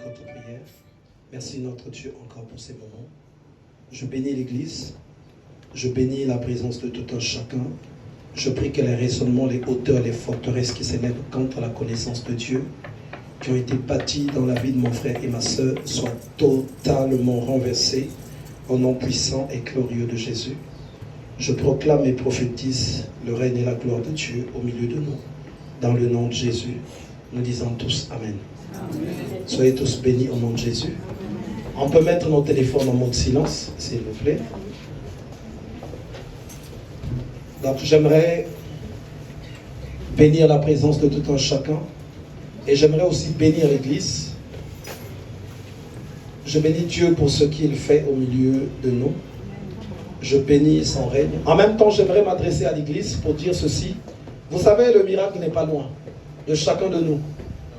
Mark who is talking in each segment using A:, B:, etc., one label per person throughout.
A: votre prière. Merci notre Dieu encore pour ces moments. Je bénis l'Église. Je bénis la présence de tout un chacun. Je prie que les raisonnements, les hauteurs, les forteresses qui s'élèvent contre la connaissance de Dieu, qui ont été bâtis dans la vie de mon frère et ma sœur, soient totalement renversés au nom puissant et glorieux de Jésus. Je proclame et prophétise le règne et la gloire de Dieu au milieu de nous. Dans le nom de Jésus, nous disons tous Amen. Amen. Soyez tous bénis au nom de Jésus. On peut mettre nos téléphones en mode silence, s'il vous plaît. Donc j'aimerais bénir la présence de tout un chacun. Et j'aimerais aussi bénir l'Église. Je bénis Dieu pour ce qu'il fait au milieu de nous. Je bénis son règne. En même temps, j'aimerais m'adresser à l'Église pour dire ceci. Vous savez, le miracle n'est pas loin de chacun de nous.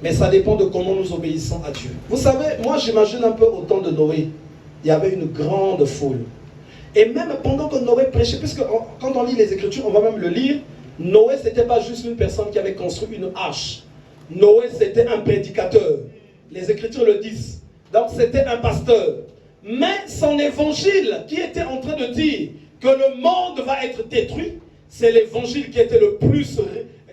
A: Mais ça dépend de comment nous obéissons à Dieu. Vous savez, moi j'imagine un peu au temps de Noé. Il y avait une grande foule. Et même pendant que Noé prêchait, puisque quand on lit les Écritures, on va même le lire, Noé, ce n'était pas juste une personne qui avait construit une arche. Noé, c'était un prédicateur. Les Écritures le disent. Donc, c'était un pasteur. Mais son évangile, qui était en train de dire que le monde va être détruit, c'est l'évangile qui était le plus...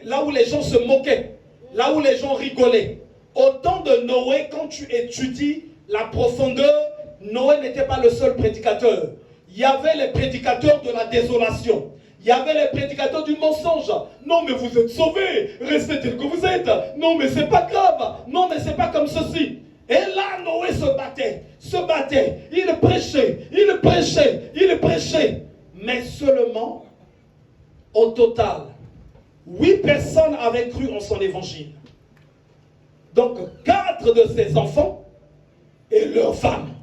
A: Là où les gens se moquaient, là où les gens rigolaient. Au temps de Noé, quand tu étudies la profondeur, Noé n'était pas le seul prédicateur. Il y avait les prédicateurs de la désolation. Il y avait les prédicateurs du mensonge. Non, mais vous êtes sauvés. Restez tel que vous êtes. Non, mais c'est pas grave. Non, mais c'est pas comme ceci. Et là, Noé se battait. Il prêchait. Mais seulement, au total, 8 personnes avaient cru en son évangile. Donc, 4 de ses enfants et leurs femmes.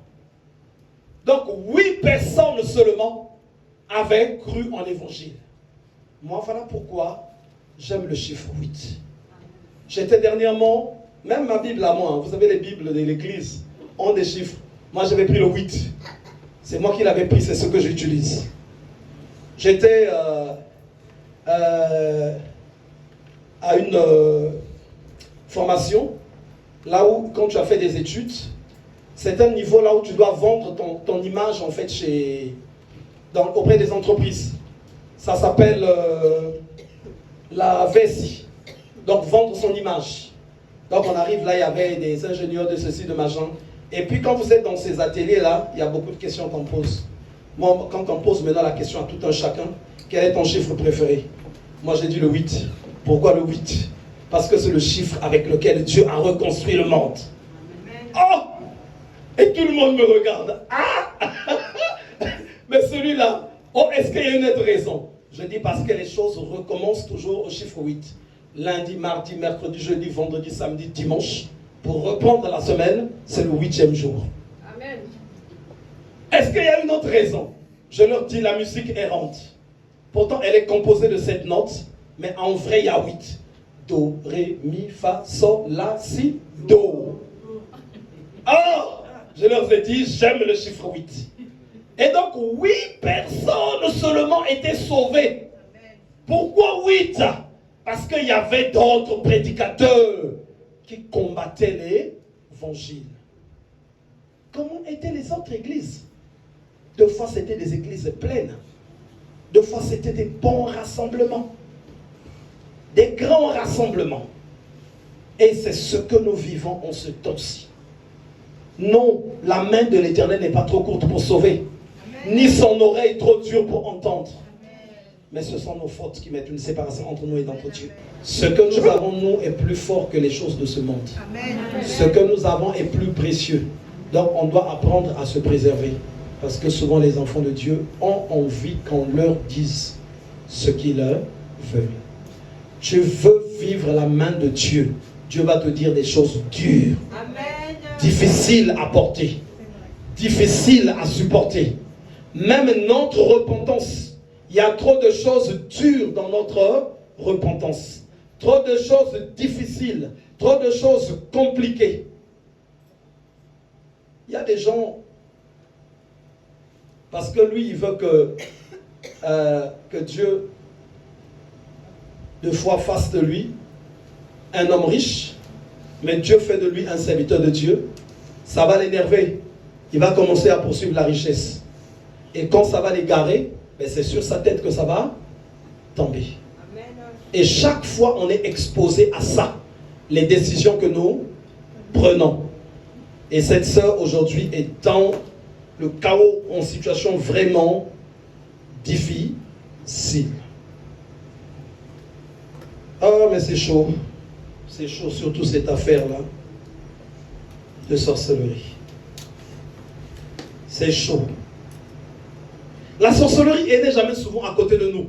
A: Donc, 8 personnes seulement avaient cru en l'évangile. Moi, voilà pourquoi j'aime le chiffre 8. J'étais dernièrement, même ma Bible à moi, vous savez les Bibles de l'église ont des chiffres. Moi, j'avais pris le 8. C'est moi qui l'avais pris, c'est ce que j'utilise. J'étais à une formation, là où, quand tu as fait des études, c'est un niveau là où tu dois vendre ton image en fait auprès des entreprises. Ça s'appelle la VSI. Donc vendre son image. Donc on arrive là, il y avait des ingénieurs de ceci, de machin. Et puis quand vous êtes dans ces ateliers là, il y a beaucoup de questions qu'on pose. Moi, quand on pose maintenant la question à tout un chacun, quel est ton chiffre préféré? Moi j'ai dit le 8. Pourquoi le 8? Parce que c'est le chiffre avec lequel Dieu a reconstruit le monde. Oh! Et tout le monde me regarde. Ah! Mais celui-là, oh, est-ce qu'il y a une autre raison? Je dis parce que les choses recommencent toujours au chiffre 8. Lundi, mardi, mercredi, jeudi, vendredi, samedi, dimanche. Pour reprendre la semaine, c'est le 8e jour. Amen. Est-ce qu'il y a une autre raison? Je leur dis la musique errante. Pourtant, elle est composée de 7 notes, mais en vrai, il y a 8. Do, ré, mi, fa, sol, la, si, do. Alors, je leur ai dit, j'aime le chiffre 8. Et donc, 8 personnes seulement étaient sauvées. Pourquoi 8? Parce qu'il y avait d'autres prédicateurs qui combattaient l'évangile. Comment étaient les autres églises? Deux fois, c'était des églises pleines. Deux fois, c'était des bons rassemblements. Des grands rassemblements. Et c'est ce que nous vivons en ce temps-ci. Non, la main de l'Éternel n'est pas trop courte pour sauver. Amen. Ni son oreille trop dure pour entendre. Amen. Mais ce sont nos fautes qui mettent une séparation entre nous et notre Dieu. Ce que nous avons, nous, est plus fort que les choses de ce monde. Amen. Ce que nous avons est plus précieux. Donc on doit apprendre à se préserver. Parce que souvent les enfants de Dieu ont envie qu'on leur dise ce qu'ils veulent. Tu veux vivre la main de Dieu. Dieu va te dire des choses dures. Amen. Difficiles à porter. Difficiles à supporter. Même notre repentance. Il y a trop de choses dures dans notre repentance. Trop de choses difficiles. Trop de choses compliquées. Il y a des gens, parce que lui, il veut que Dieu, de foi, fasse de lui un homme riche, mais Dieu fait de lui un serviteur de Dieu. ça va l'énerver. Il va commencer à poursuivre la richesse. Et quand ça va l'égarer, ben c'est sur sa tête que ça va tomber. Et chaque fois, on est exposé à ça. Les décisions que nous prenons. Et cette sœur, aujourd'hui, est dans le chaos, en situation vraiment difficile. Ah, mais c'est chaud. C'est chaud, surtout cette affaire-là de sorcellerie. C'est chaud. La sorcellerie, elle n'est jamais souvent à côté de nous.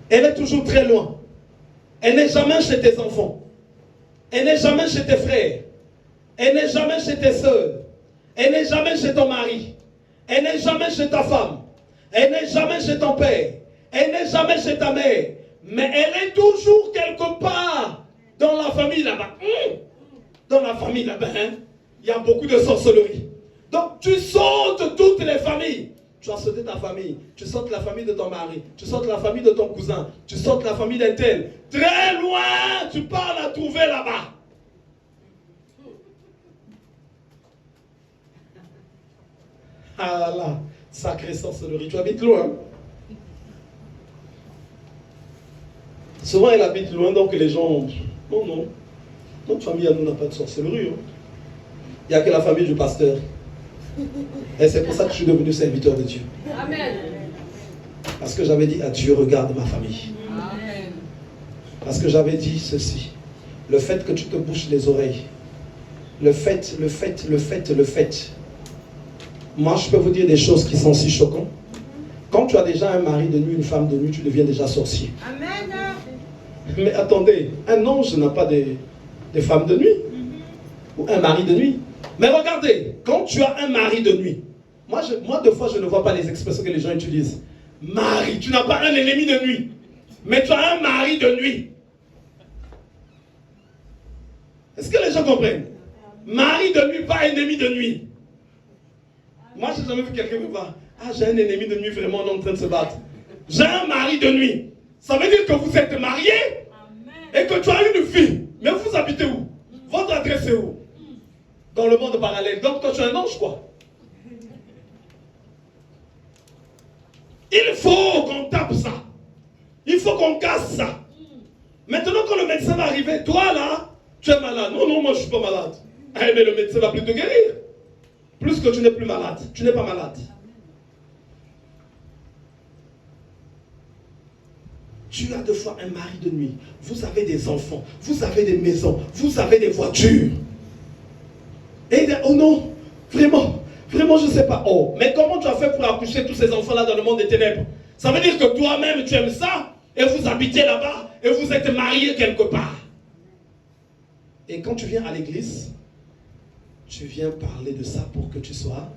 A: Elle est toujours très loin. Elle n'est jamais chez tes enfants. Elle n'est jamais chez tes frères. Elle n'est jamais chez tes soeurs. Elle n'est jamais chez ton mari. Elle n'est jamais chez ta femme. Elle n'est jamais chez ton père. Elle n'est jamais chez ta mère. Mais elle est toujours quelque part dans la famille là-bas. Dans la famille là-bas, il y a beaucoup de sorcellerie. Donc tu sautes toutes les familles. Tu as sauté ta famille. Tu sautes la famille de ton mari. Tu sautes la famille de ton cousin. Tu sautes la famille d'un tel. Très loin, tu pars la trouver là-bas. Ah là là, sacrée sorcellerie. Tu habites loin. Souvent, elle habite loin, donc les gens... Non. Notre famille à nous n'a pas de sorcellerie. Il n'y a que la famille du pasteur. Et c'est pour ça que je suis devenu serviteur de Dieu. Amen. Parce que j'avais dit à Dieu, regarde ma famille. Amen. Parce que j'avais dit ceci. Le fait que tu te bouches les oreilles. Le fait. Moi, je peux vous dire des choses qui sont si choquantes. Quand tu as déjà un mari de nuit, une femme de nuit, tu deviens déjà sorcier. Amen. Mais attendez, un ange n'a pas des femmes de nuit. Ou un mari de nuit. Mais regardez, quand tu as un mari de nuit, moi, deux fois, je ne vois pas les expressions que les gens utilisent. Mari, tu n'as pas un ennemi de nuit, mais tu as un mari de nuit. Est-ce que les gens comprennent? Mari de nuit, pas ennemi de nuit. Moi, je n'ai jamais vu quelqu'un me voir. Ah, j'ai un ennemi de nuit vraiment en train de se battre. J'ai un mari de nuit. Ça veut dire que vous êtes mariés et que tu as une fille. Mais vous habitez où? Votre adresse est où? Dans le monde parallèle. Donc toi tu es un ange quoi. Il faut qu'on tape ça. Il faut qu'on casse ça. Maintenant quand le médecin va arriver, toi là, tu es malade. Non, moi je ne suis pas malade. Eh, mais le médecin va plus te guérir. Plus que tu n'es plus malade. Tu n'es pas malade. Tu as deux fois un mari de nuit. Vous avez des enfants. Vous avez des maisons. Vous avez des voitures. Et oh non, vraiment, je ne sais pas. Oh, mais comment tu as fait pour accoucher tous ces enfants-là dans le monde des ténèbres? Ça veut dire que toi-même tu aimes ça, et vous habitez là-bas, et vous êtes mariés quelque part. Et quand tu viens à l'église, tu viens parler de ça pour que tu sois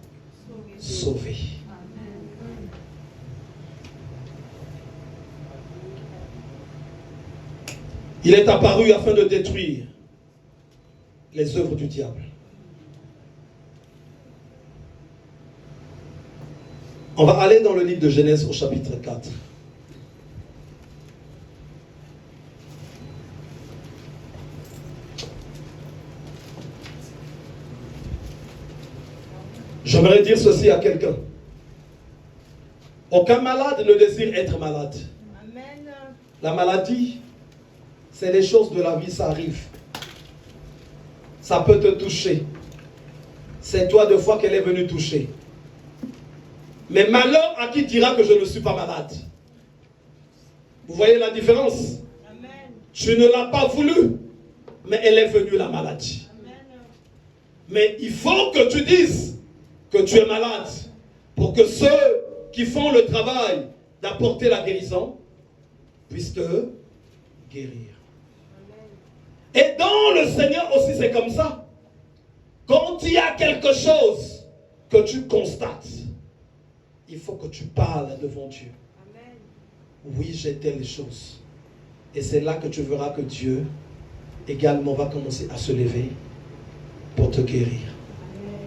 A: sauvé. Il est apparu afin de détruire les œuvres du diable. On va aller dans le livre de Genèse au chapitre 4. J'aimerais dire ceci à quelqu'un. Aucun malade ne désire être malade. Amen. La maladie, c'est les choses de la vie, ça arrive. Ça peut te toucher. C'est toi deux fois qu'elle est venue toucher. Mais malheur à qui dira que je ne suis pas malade. Vous voyez la différence? Amen. Tu ne l'as pas voulu, mais elle est venue la maladie. Amen. Mais il faut que tu dises que tu es malade pour que ceux qui font le travail d'apporter la guérison puissent te guérir. Amen. Et dans le Seigneur aussi c'est comme ça. Quand il y a quelque chose que tu constates, il faut que tu parles devant Dieu. Amen. Oui, j'ai telle chose. Et c'est là que tu verras que Dieu également va commencer à se lever pour te guérir. Amen.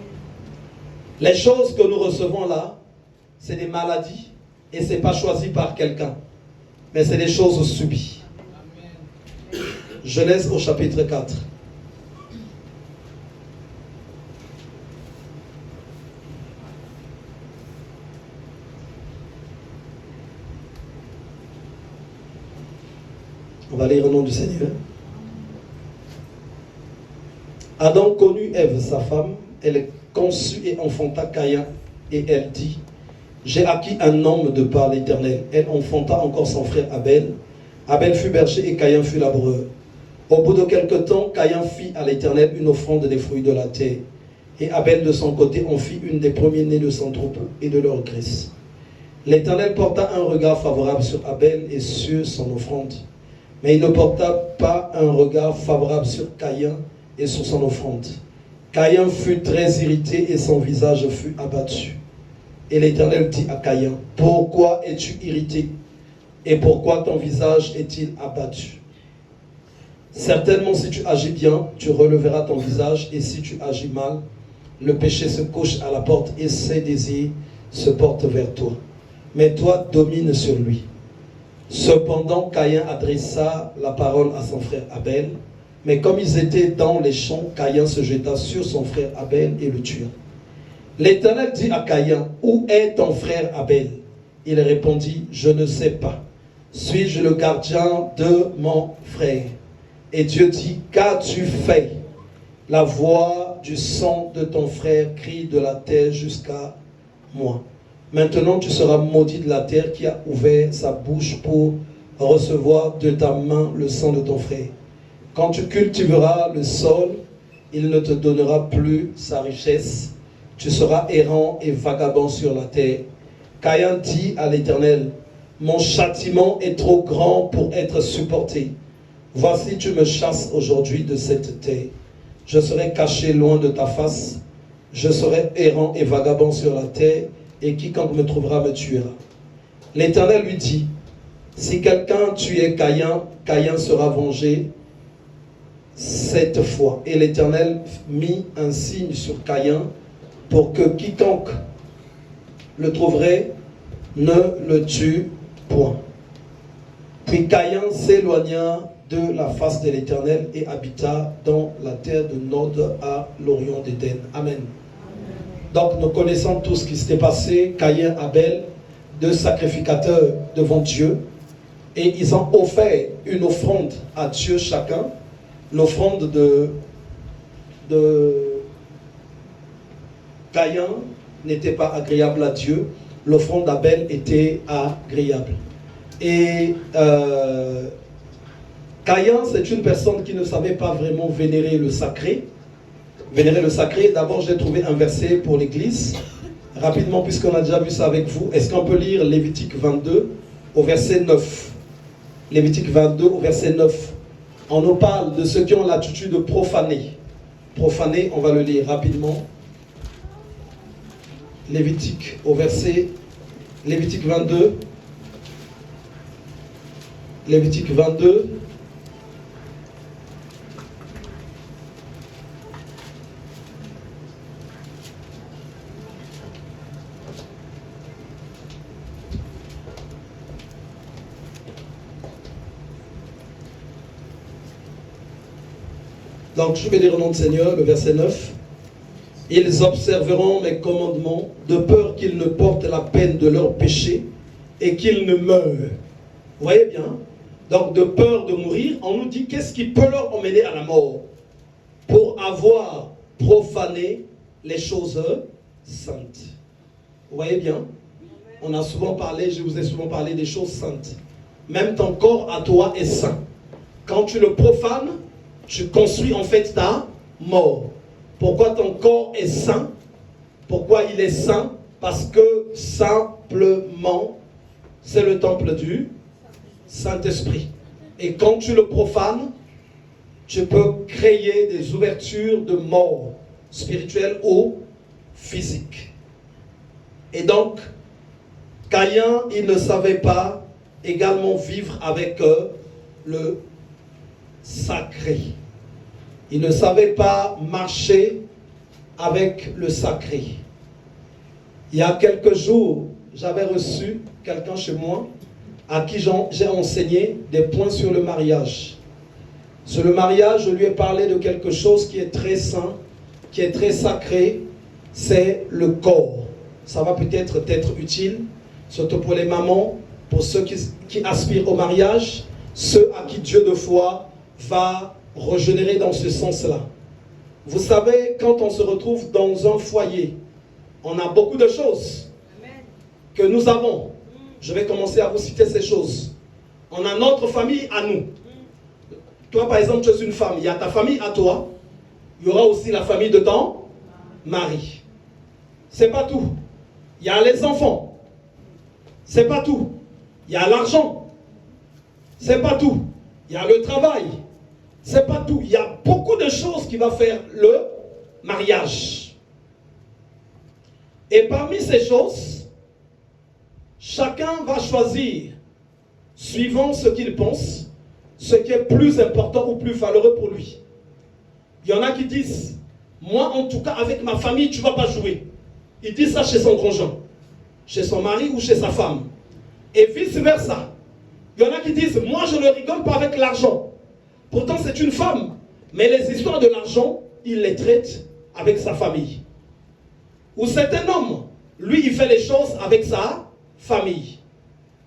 A: Les choses que nous recevons là, c'est des maladies et ce n'est pas choisi par quelqu'un. Mais c'est des choses subies. Amen. Genèse au chapitre 4. On va lire au nom du Seigneur. Adam connut Ève, sa femme, elle conçut et enfanta Caïn, et elle dit, j'ai acquis un homme de par l'Éternel. Elle enfanta encore son frère Abel. Abel fut berger et Caïn fut laboureur. Au bout de quelque temps, Caïn fit à l'Éternel une offrande des fruits de la terre. Et Abel de son côté en fit une des premiers-nés de son troupeau et de leur graisse. L'Éternel porta un regard favorable sur Abel et sur son offrande. Mais il ne porta pas un regard favorable sur Caïn et sur son offrande. Caïn fut très irrité et son visage fut abattu. Et l'Éternel dit à Caïn, pourquoi es-tu irrité? Et pourquoi ton visage est-il abattu? Certainement, si tu agis bien, tu releveras ton visage, et si tu agis mal, le péché se couche à la porte et ses désirs se portent vers toi. Mais toi, domine sur lui. Cependant, Caïn adressa la parole à son frère Abel, mais comme ils étaient dans les champs, Caïn se jeta sur son frère Abel et le tua. L'Éternel dit à Caïn, où est ton frère Abel? Il répondit, je ne sais pas. Suis-je le gardien de mon frère? Et Dieu dit, qu'as-tu fait? La voix du sang de ton frère crie de la terre jusqu'à moi. Maintenant tu seras maudit de la terre qui a ouvert sa bouche pour recevoir de ta main le sang de ton frère. Quand tu cultiveras le sol, il ne te donnera plus sa richesse. Tu seras errant et vagabond sur la terre. Caïn dit à l'Éternel, mon châtiment est trop grand pour être supporté. Voici, tu me chasses aujourd'hui de cette terre. Je serai caché loin de ta face. Je serai errant et vagabond sur la terre, et quiconque me trouvera me tuera. L'Éternel lui dit, si quelqu'un tuait Caïn, Caïn sera vengé cette fois. Et l'Éternel mit un signe sur Caïn pour que quiconque le trouverait ne le tue point. Puis Caïn s'éloigna de la face de l'Éternel et habita dans la terre de Nod à l'orient d'Éden. Amen. Donc nous connaissons tout ce qui s'était passé. Caïn, Abel, deux sacrificateurs devant Dieu. Et ils ont offert une offrande à Dieu chacun. L'offrande de Caïn n'était pas agréable à Dieu. L'offrande d'Abel était agréable. Et Caïn, c'est une personne qui ne savait pas vraiment vénérer le sacré. Vénérer le sacré, d'abord j'ai trouvé un verset pour l'église. Rapidement, puisqu'on a déjà vu ça avec vous, est-ce qu'on peut lire Lévitique 22 au verset 9? Lévitique 22 au verset 9. On nous parle de ceux qui ont l'attitude de profaner. Profaner, on va le lire rapidement. Lévitique au verset... Lévitique 22. Lévitique 22. Donc je vais lire au nom du Seigneur, le verset 9. Ils observeront mes commandements, de peur qu'ils ne portent la peine de leur péché et qu'ils ne meurent. Vous voyez bien? Donc de peur de mourir, on nous dit qu'est-ce qui peut leur emmener à la mort? Pour avoir profané les choses saintes. Vous voyez bien? On a souvent parlé, je vous ai souvent parlé des choses saintes. Même ton corps à toi est saint. Quand tu le profanes, tu construis en fait ta mort. Pourquoi ton corps est saint? Pourquoi il est saint? Parce que simplement, c'est le temple du Saint-Esprit. Et quand tu le profanes, tu peux créer des ouvertures de mort spirituelle ou physique. Et donc, Caïn, il ne savait pas également vivre avec le sacré. Il ne savait pas marcher avec le sacré. Il y a quelques jours, j'avais reçu quelqu'un chez moi à qui j'ai enseigné des points sur le mariage. Sur le mariage, je lui ai parlé de quelque chose qui est très saint, qui est très sacré, c'est le corps. Ça va peut-être être utile, surtout pour les mamans, pour ceux qui aspirent au mariage. ceux à qui Dieu de foi va régénérer dans ce sens-là. Vous savez, quand on se retrouve dans un foyer, on a beaucoup de choses que nous avons. Je vais commencer à vous citer ces choses. On a notre famille à nous. Toi, par exemple, tu es une femme. Il y a ta famille à toi. Il y aura aussi la famille de ton mari. C'est pas tout. Il y a les enfants. C'est pas tout. Il y a l'argent. C'est pas tout. Il y a le travail. C'est pas tout. Il y a beaucoup de choses qui vont faire le mariage. Et parmi ces choses, chacun va choisir, suivant ce qu'il pense, ce qui est plus important ou plus valeureux pour lui. Il y en a qui disent, moi en tout cas avec ma famille, tu ne vas pas jouer. Il dit ça chez son conjoint, chez son mari ou chez sa femme. Et vice versa. Il y en a qui disent, moi je ne rigole pas avec l'argent. Pourtant c'est une femme. Mais les histoires de l'argent, il les traite avec sa famille. Ou c'est un homme. Lui, il fait les choses avec sa famille.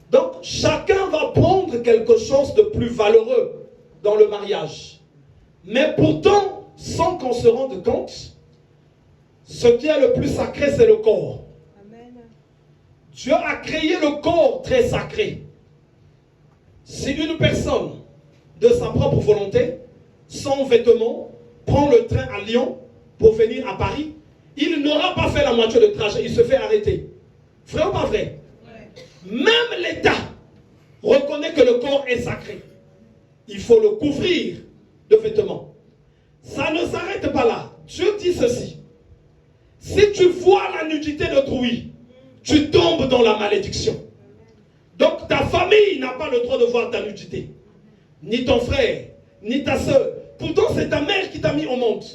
A: Donc, chacun va prendre quelque chose de plus valeureux dans le mariage. Mais pourtant, sans qu'on se rende compte, ce qui est le plus sacré, c'est le corps. Amen. Dieu a créé le corps très sacré. Si une personne, de sa propre volonté, sans vêtements, prend le train à Lyon pour venir à Paris, il n'aura pas fait la moitié de trajet, il se fait arrêter. Vrai ou pas vrai? Même l'État reconnaît que le corps est sacré. Il faut le couvrir de vêtements. Ça ne s'arrête pas là. Dieu dit ceci. Si tu vois la nudité d'autrui, tu tombes dans la malédiction. Donc ta famille n'a pas le droit de voir ta nudité. Ni ton frère, ni ta soeur. Pourtant c'est ta mère qui t'a mis au monde.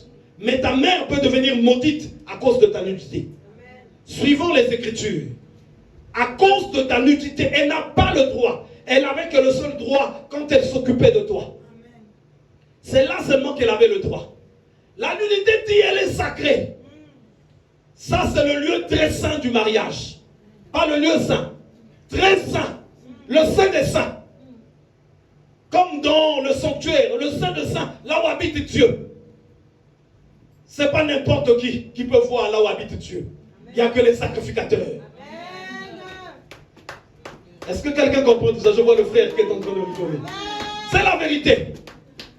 A: Mais ta mère peut devenir maudite à cause de ta nudité. Suivant les Écritures, à cause de ta nudité, elle n'a pas le droit. Elle n'avait que le seul droit quand elle s'occupait de toi. C'est là seulement qu'elle avait le droit. La nudité dit, elle est sacrée. Ça, c'est le lieu très saint du mariage. Pas le lieu saint. Très saint. Le saint des saints. Comme dans le sanctuaire, le saint des saints, là où habite Dieu. C'est pas n'importe qui peut voir là où habite Dieu. Il n'y a que les sacrificateurs. Est-ce que quelqu'un comprend tout ça? Je vois le frère qui est en train de rigoler. C'est la vérité.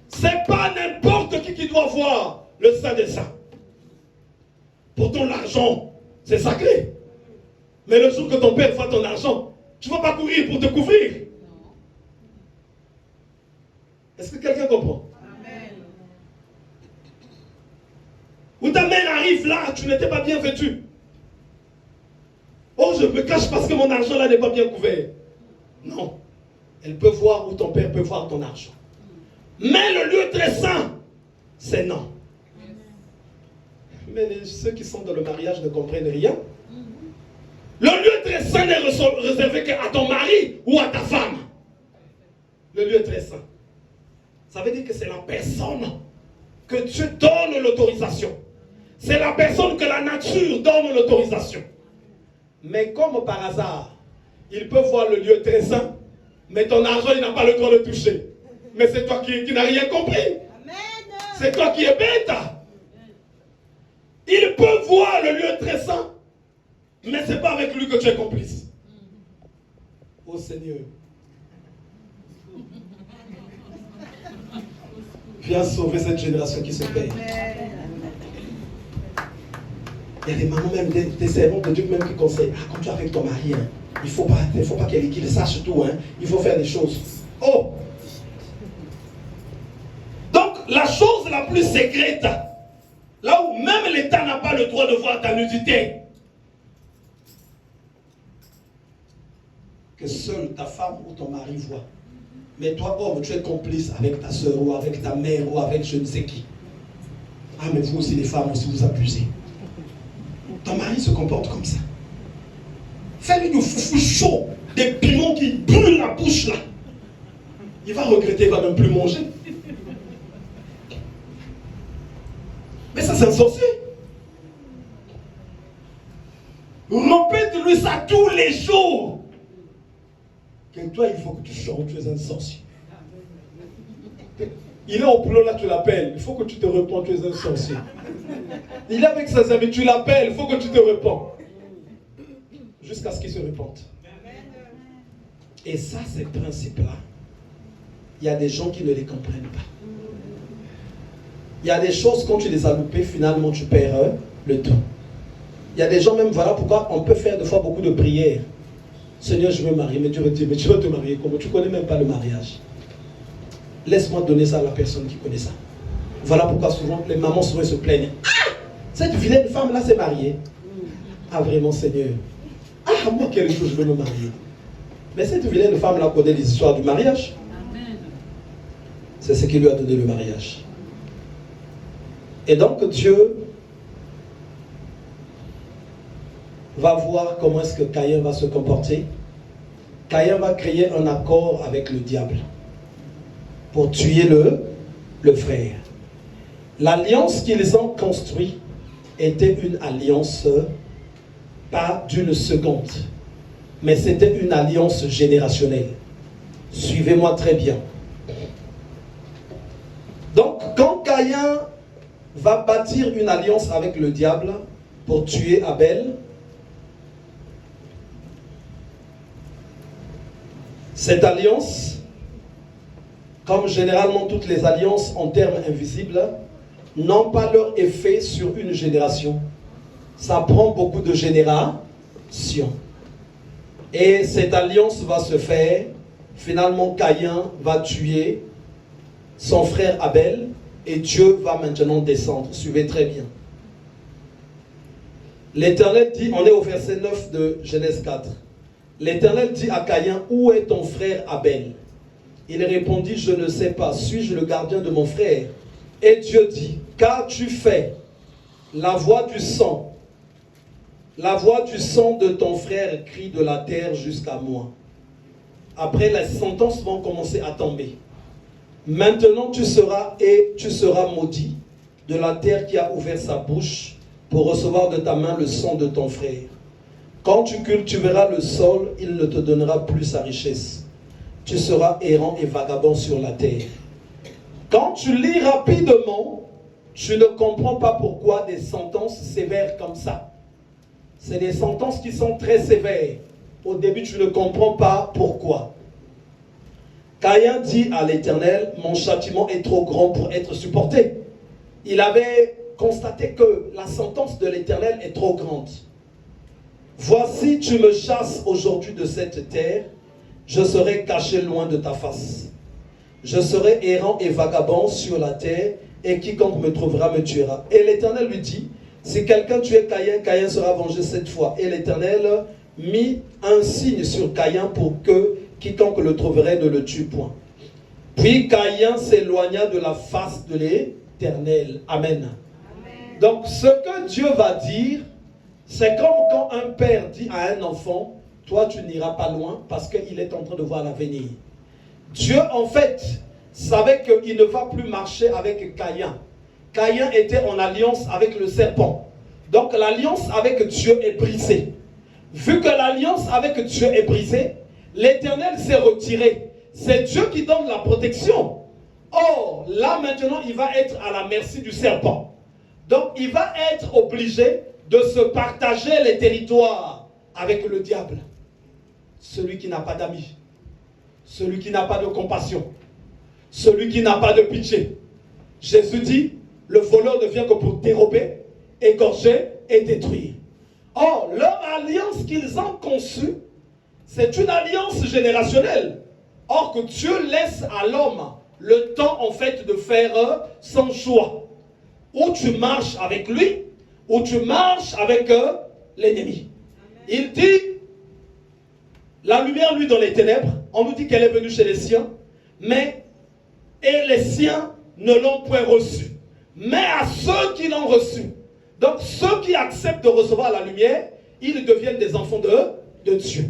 A: C'est pas n'importe qui doit voir le saint des saints. Pourtant l'argent, c'est sacré. Mais le jour que ton père voit ton argent, tu ne vas pas courir pour te couvrir. Est-ce que quelqu'un comprend? Amen. Ou ta mère arrive là, tu n'étais pas bien vêtu. Oh, je me cache parce que mon argent là n'est pas bien couvert. Non. Elle peut voir ou ton père peut voir ton argent. Mais le lieu très saint, c'est non. Mais ceux qui sont dans le mariage ne comprennent rien. Le lieu très saint n'est réservé qu'à ton mari ou à ta femme. Le lieu très saint. Ça veut dire que c'est la personne que Dieu donne l'autorisation. C'est la personne que la nature donne l'autorisation. Mais comme par hasard, il peut voir le lieu très saint, mais ton argent, il n'a pas le droit de toucher. Mais c'est toi qui n'as rien compris. C'est toi qui es bête. Il peut voir le lieu très saint, mais ce n'est pas avec lui que tu es complice. Oh Seigneur. Viens sauver cette génération qui se paye. Il y a des mamans, même des servantes de Dieu même qui conseillent. Ah, quand tu es avec ton mari, hein, il ne faut pas qu'il sache tout. Hein, il faut faire des choses. Oh! Donc, la chose la plus secrète, là où même l'État n'a pas le droit de voir ta nudité, que seule ta femme ou ton mari voit. Mais toi, homme, tu es complice avec ta soeur ou avec ta mère ou avec je ne sais qui. Ah, mais vous aussi, les femmes aussi, vous abusez. Ton mari se comporte comme ça. Fais-lui du foufou chaud, des piments qui brûlent la bouche là. Il va regretter, il ne va même plus manger. Mais ça, c'est un sorcier. Répète-lui ça tous les jours. Que toi, il faut que tu chantes, tu es un sorcier. Il est au boulot là, tu l'appelles. Il faut que tu te réponds, tu es un sorcier. Il est avec ses amis, tu l'appelles, il faut que tu te réponds. Jusqu'à ce qu'il se répande. Et ça, ces principes-là, il y a des gens qui ne les comprennent pas. Il y a des choses, quand tu les as loupées, finalement, tu perds le temps. Il y a des gens même, voilà pourquoi on peut faire des fois beaucoup de prières. Seigneur, je veux me marier, mais Dieu va dire, mais tu vas te marier comment? Tu ne connais même pas le mariage. Laisse-moi donner ça à la personne qui connaît ça. Voilà pourquoi souvent, les mamans souvent se plaignent. Ah, cette vilaine femme-là s'est mariée. Ah vraiment, Seigneur. Ah, moi, quelque chose, je veux me marier. Mais cette vilaine femme-là connaît les histoires du mariage. C'est ce qui lui a donné le mariage. Et donc, Dieu va voir comment est-ce que Caïn va se comporter. Caïn va créer un accord avec le diable pour tuer le frère. L'alliance qu'ils ont construite était une alliance pas d'une seconde, mais c'était une alliance générationnelle. Suivez-moi très bien. Donc, quand Caïn va bâtir une alliance avec le diable pour tuer Abel, cette alliance, comme généralement toutes les alliances en termes invisibles, n'ont pas leur effet sur une génération. Ça prend beaucoup de générations. Et cette alliance va se faire. Finalement, Caïn va tuer son frère Abel et Dieu va maintenant descendre. Suivez très bien. L'Éternel dit, on est au verset 9 de Genèse 4. L'Éternel dit à Caïn, où est ton frère Abel? Il répondit, je ne sais pas, suis-je le gardien de mon frère? Et Dieu dit, qu'as-tu fait? La voix du sang de ton frère crie de la terre jusqu'à moi. Après, les sentences vont commencer à tomber. Maintenant tu seras maudit de la terre qui a ouvert sa bouche pour recevoir de ta main le sang de ton frère. Quand tu cultiveras le sol, il ne te donnera plus sa richesse. Tu seras errant et vagabond sur la terre. Quand tu lis rapidement, tu ne comprends pas pourquoi des sentences sévères comme ça. C'est des sentences qui sont très sévères. Au début, tu ne comprends pas pourquoi. Caïn dit à l'Éternel, mon châtiment est trop grand pour être supporté. Il avait constaté que la sentence de l'Éternel est trop grande. Voici, tu me chasses aujourd'hui de cette terre, je serai caché loin de ta face. Je serai errant et vagabond sur la terre, et quiconque me trouvera me tuera. Et l'Éternel lui dit, si quelqu'un tuait Caïn, Caïn sera vengé cette fois. Et l'Éternel mit un signe sur Caïn pour que quiconque le trouverait ne le tue point. Puis Caïn s'éloigna de la face de l'Éternel. Amen. Amen. Donc ce que Dieu va dire, c'est comme quand un père dit à un enfant, toi tu n'iras pas loin parce qu'il est en train de voir l'avenir. Dieu en fait savait qu'il ne va plus marcher avec Caïn. Caïn était en alliance avec le serpent. Donc l'alliance avec Dieu est brisée. Vu que l'alliance avec Dieu est brisée, l'Éternel s'est retiré. C'est Dieu qui donne la protection. Or, là maintenant, il va être à la merci du serpent. Donc, il va être obligé de se partager les territoires avec le diable. Celui qui n'a pas d'amis. Celui qui n'a pas de compassion. Celui qui n'a pas de pitié. Jésus dit, le voleur ne vient que pour dérober, égorger et détruire. Or, leur alliance qu'ils ont conçue, c'est une alliance générationnelle. Or que Dieu laisse à l'homme le temps en fait de faire son choix. Ou tu marches avec lui, ou tu marches avec l'ennemi. Il dit, la lumière lui dans les ténèbres, on nous dit qu'elle est venue chez les siens, et les siens ne l'ont point reçue. Mais à ceux qui l'ont reçue, donc ceux qui acceptent de recevoir la lumière, ils deviennent des enfants de Dieu.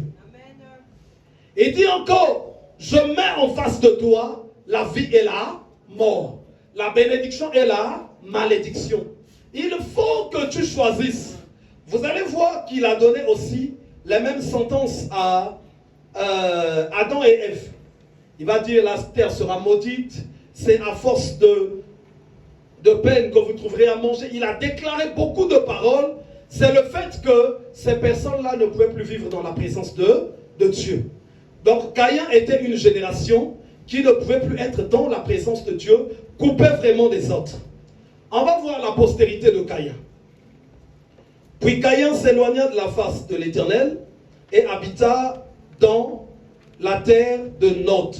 A: Il dit encore, je mets en face de toi la vie et la mort, la bénédiction et la malédiction. Il faut que tu choisisses. Vous allez voir qu'il a donné aussi les mêmes sentences à Adam et Ève. Il va dire la terre sera maudite, c'est à force de peine que vous trouverez à manger. Il a déclaré beaucoup de paroles. C'est le fait que ces personnes-là ne pouvaient plus vivre dans la présence de Dieu. Donc Caïn était une génération qui ne pouvait plus être dans la présence de Dieu, coupait vraiment des autres. On va voir la postérité de Caïn. Puis Caïn s'éloigna de la face de l'Éternel et habita dans la terre de Nod,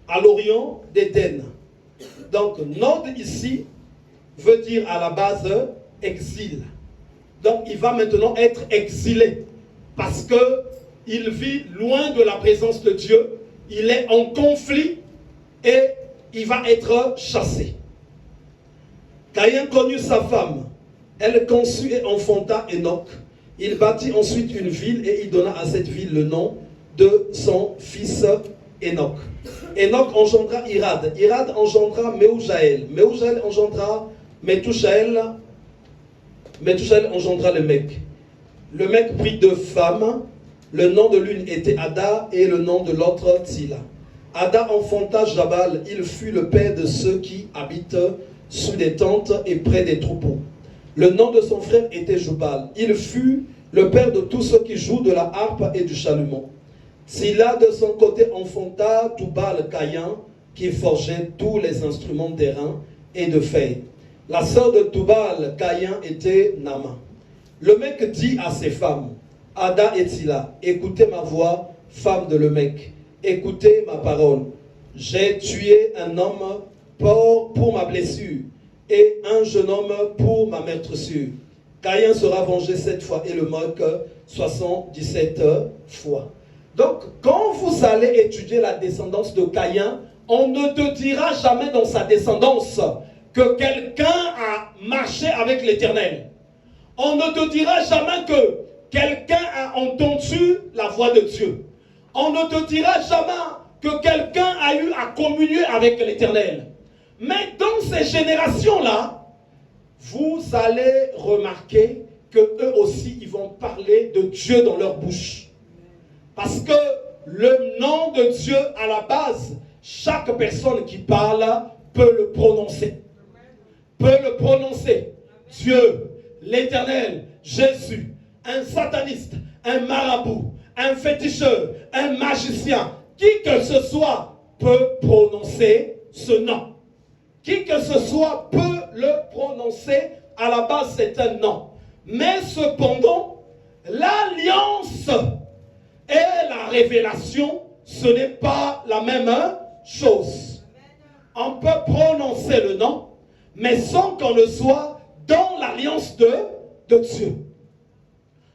A: à l'orient d'Éden. Donc Nod ici veut dire à la base exil. Donc il va maintenant être exilé parce qu'il vit loin de la présence de Dieu, il est en conflit et il va être chassé. Caïn connut sa femme, elle conçut et enfanta Enoch. Il bâtit ensuite une ville et il donna à cette ville le nom de son fils Enoch. Enoch engendra Irad, Irad engendra Méoujaël, Méoujaël engendra Métouchaël, Métouchaël engendra le mec. Le mec prit deux femmes, le nom de l'une était Ada et le nom de l'autre Tsila. Ada enfanta Jabal, il fut le père de ceux qui habitent sous des tentes et près des troupeaux. Le nom de son frère était Jubal, il fut le père de tous ceux qui jouent de la harpe et du chalumeau. Tsila de son côté enfanta Tubal Caïn, qui forgeait tous les instruments d'airain et de feuilles. La sœur de Tubal Caïn était Nama. Le mec dit à ses femmes, Ada et Tsila, écoutez ma voix, femme de le mec, écoutez ma parole. J'ai tué un homme pour ma blessure et un jeune homme pour ma meurtrissure. Caïn sera vengé 7 fois et le mec 77 fois. Donc, quand vous allez étudier la descendance de Caïn, on ne te dira jamais dans sa descendance que quelqu'un a marché avec l'Éternel. On ne te dira jamais que quelqu'un a entendu la voix de Dieu. On ne te dira jamais que quelqu'un a eu à communier avec l'Éternel. Mais dans ces générations-là, vous allez remarquer qu'eux aussi, ils vont parler de Dieu dans leur bouche. Parce que le nom de Dieu, à la base, chaque personne qui parle peut le prononcer. Peut le prononcer. Dieu, l'Éternel, Jésus, un sataniste, un marabout, un féticheur, un magicien, qui que ce soit peut prononcer ce nom. Qui que ce soit peut le prononcer. À la base, c'est un nom. Mais cependant, l'alliance et la révélation, ce n'est pas la même chose. On peut prononcer le nom, mais sans qu'on ne soit dans l'alliance de Dieu.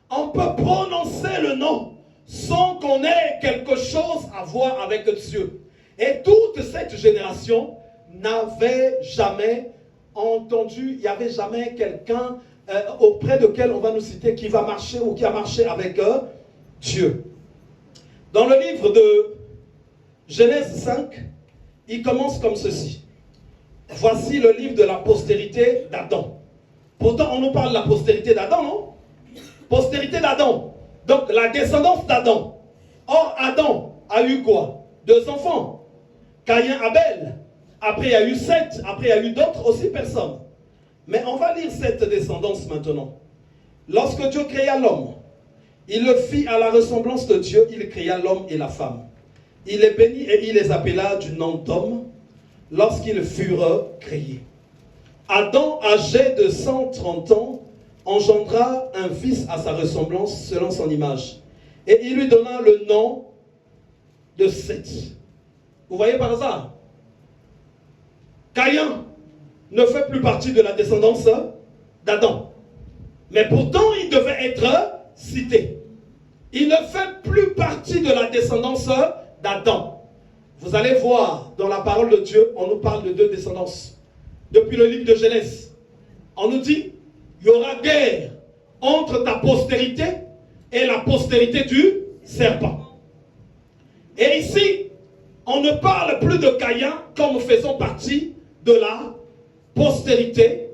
A: On peut prononcer le nom sans qu'on ait quelque chose à voir avec Dieu. Et toute cette génération n'avait jamais entendu, il n'y avait jamais quelqu'un auprès de qui on va nous citer qui va marcher ou qui a marché avec Dieu. Dans le livre de Genèse 5, il commence comme ceci. Voici le livre de la postérité d'Adam. Pourtant, on nous parle de la postérité d'Adam, non? Postérité d'Adam. Donc, la descendance d'Adam. Or, Adam a eu quoi? 2 enfants. Caïn, Abel. Après, il y a eu 7. Après, il y a eu d'autres aussi personnes. Mais on va lire cette descendance maintenant. Lorsque Dieu créa l'homme, il le fit à la ressemblance de Dieu, il créa l'homme et la femme. Il les bénit et il les appela du nom d'homme lorsqu'ils furent créés. Adam, âgé de 130 ans, engendra un fils à sa ressemblance selon son image. Et il lui donna le nom de Seth. Vous voyez par hasard? Caïn ne fait plus partie de la descendance d'Adam. Mais pourtant, il devait être cité. Il ne fait plus partie de la descendance d'Adam. Vous allez voir, dans la parole de Dieu, on nous parle de 2 descendances. Depuis le livre de Genèse, on nous dit, il y aura guerre entre ta postérité et la postérité du serpent. Et ici, on ne parle plus de Caïn comme faisant partie de la postérité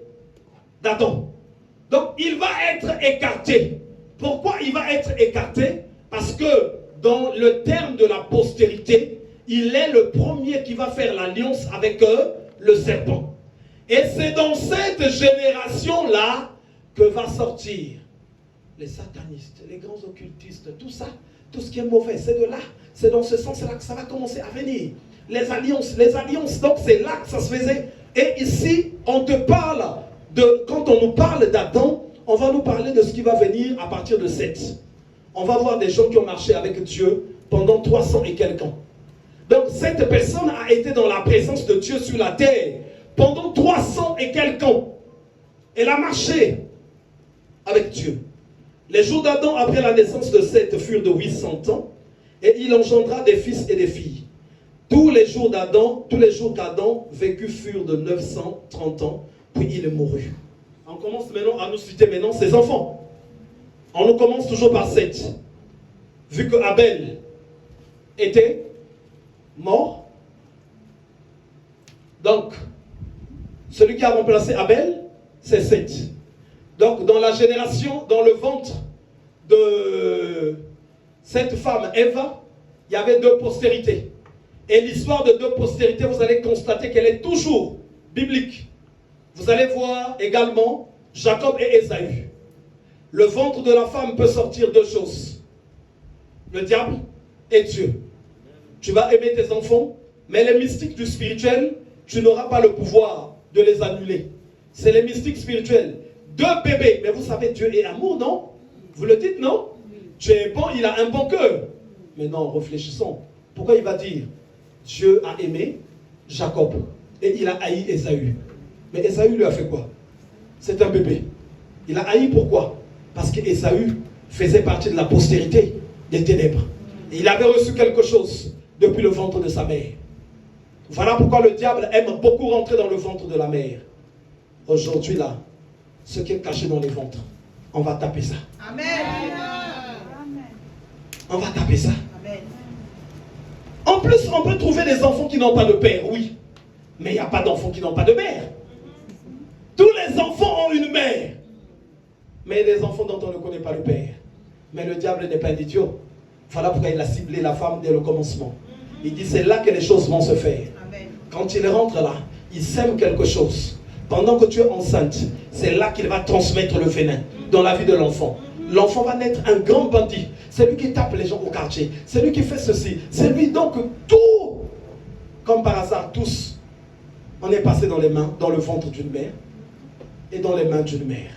A: d'Adam. Donc, il va être écarté. Pourquoi il va être écarté? Parce que dans le terme de la postérité, il est le premier qui va faire l'alliance avec le serpent. Et c'est dans cette génération-là que va sortir les satanistes, les grands occultistes, tout ça, tout ce qui est mauvais, c'est de là, c'est dans ce sens-là que ça va commencer à venir. Les alliances, donc c'est là que ça se faisait. Et ici, on te parle quand on nous parle d'Adam, on va nous parler de ce qui va venir à partir de Seth. On va voir des gens qui ont marché avec Dieu pendant 300 et quelques ans. Donc cette personne a été dans la présence de Dieu sur la terre pendant 300 et quelques ans. Elle a marché avec Dieu. Les jours d'Adam après la naissance de Seth furent de 800 ans et il engendra des fils et des filles. Tous les jours qu'Adam vécut furent de 930 ans, puis il mourut. On commence maintenant à nous citer ses enfants. On nous commence toujours par Seth. Vu que Abel était mort, donc celui qui a remplacé Abel, c'est Seth. Donc dans la génération, dans le ventre de cette femme, Eva, il y avait 2 postérités. Et l'histoire de 2 postérités, vous allez constater qu'elle est toujours biblique. Vous allez voir également Jacob et Ésaü. Le ventre de la femme peut sortir 2 choses. Le diable et Dieu. Tu vas aimer tes enfants, mais les mystiques du spirituel, tu n'auras pas le pouvoir de les annuler. C'est les mystiques spirituels. 2 bébés, mais vous savez, Dieu est amour, non? Vous le dites, non? Dieu est bon, il a un bon cœur. Mais non, réfléchissons. Pourquoi il va dire Dieu a aimé Jacob et il a haï Ésaü? Mais Ésaü lui a fait quoi? C'est un bébé. Il a haï pourquoi? Parce qu'Ésaü faisait partie de la postérité des ténèbres. Et il avait reçu quelque chose depuis le ventre de sa mère. Voilà pourquoi le diable aime beaucoup rentrer dans le ventre de la mère. Aujourd'hui là, ce qui est caché dans les ventres, on va taper ça.
B: Amen.
A: On va taper ça.
B: Amen.
A: En plus, on peut trouver des enfants qui n'ont pas de père, oui. Mais il n'y a pas d'enfants qui n'ont pas de mère. Tous les enfants ont une mère. Mais il y a des enfants dont on ne connaît pas le père. Mais le diable n'est pas un idiot. Voilà pourquoi il a ciblé la femme dès le commencement. Il dit c'est là que les choses vont se faire.
B: Amen.
A: Quand il rentre là, il sème quelque chose. Pendant que tu es enceinte, c'est là qu'il va transmettre le venin dans la vie de l'enfant. L'enfant va naître un grand bandit. C'est lui qui tape les gens au quartier. C'est lui qui fait ceci. C'est lui donc tout. Comme par hasard, tous, on est passé dans les mains, dans le ventre d'une mère et dans les mains d'une mère.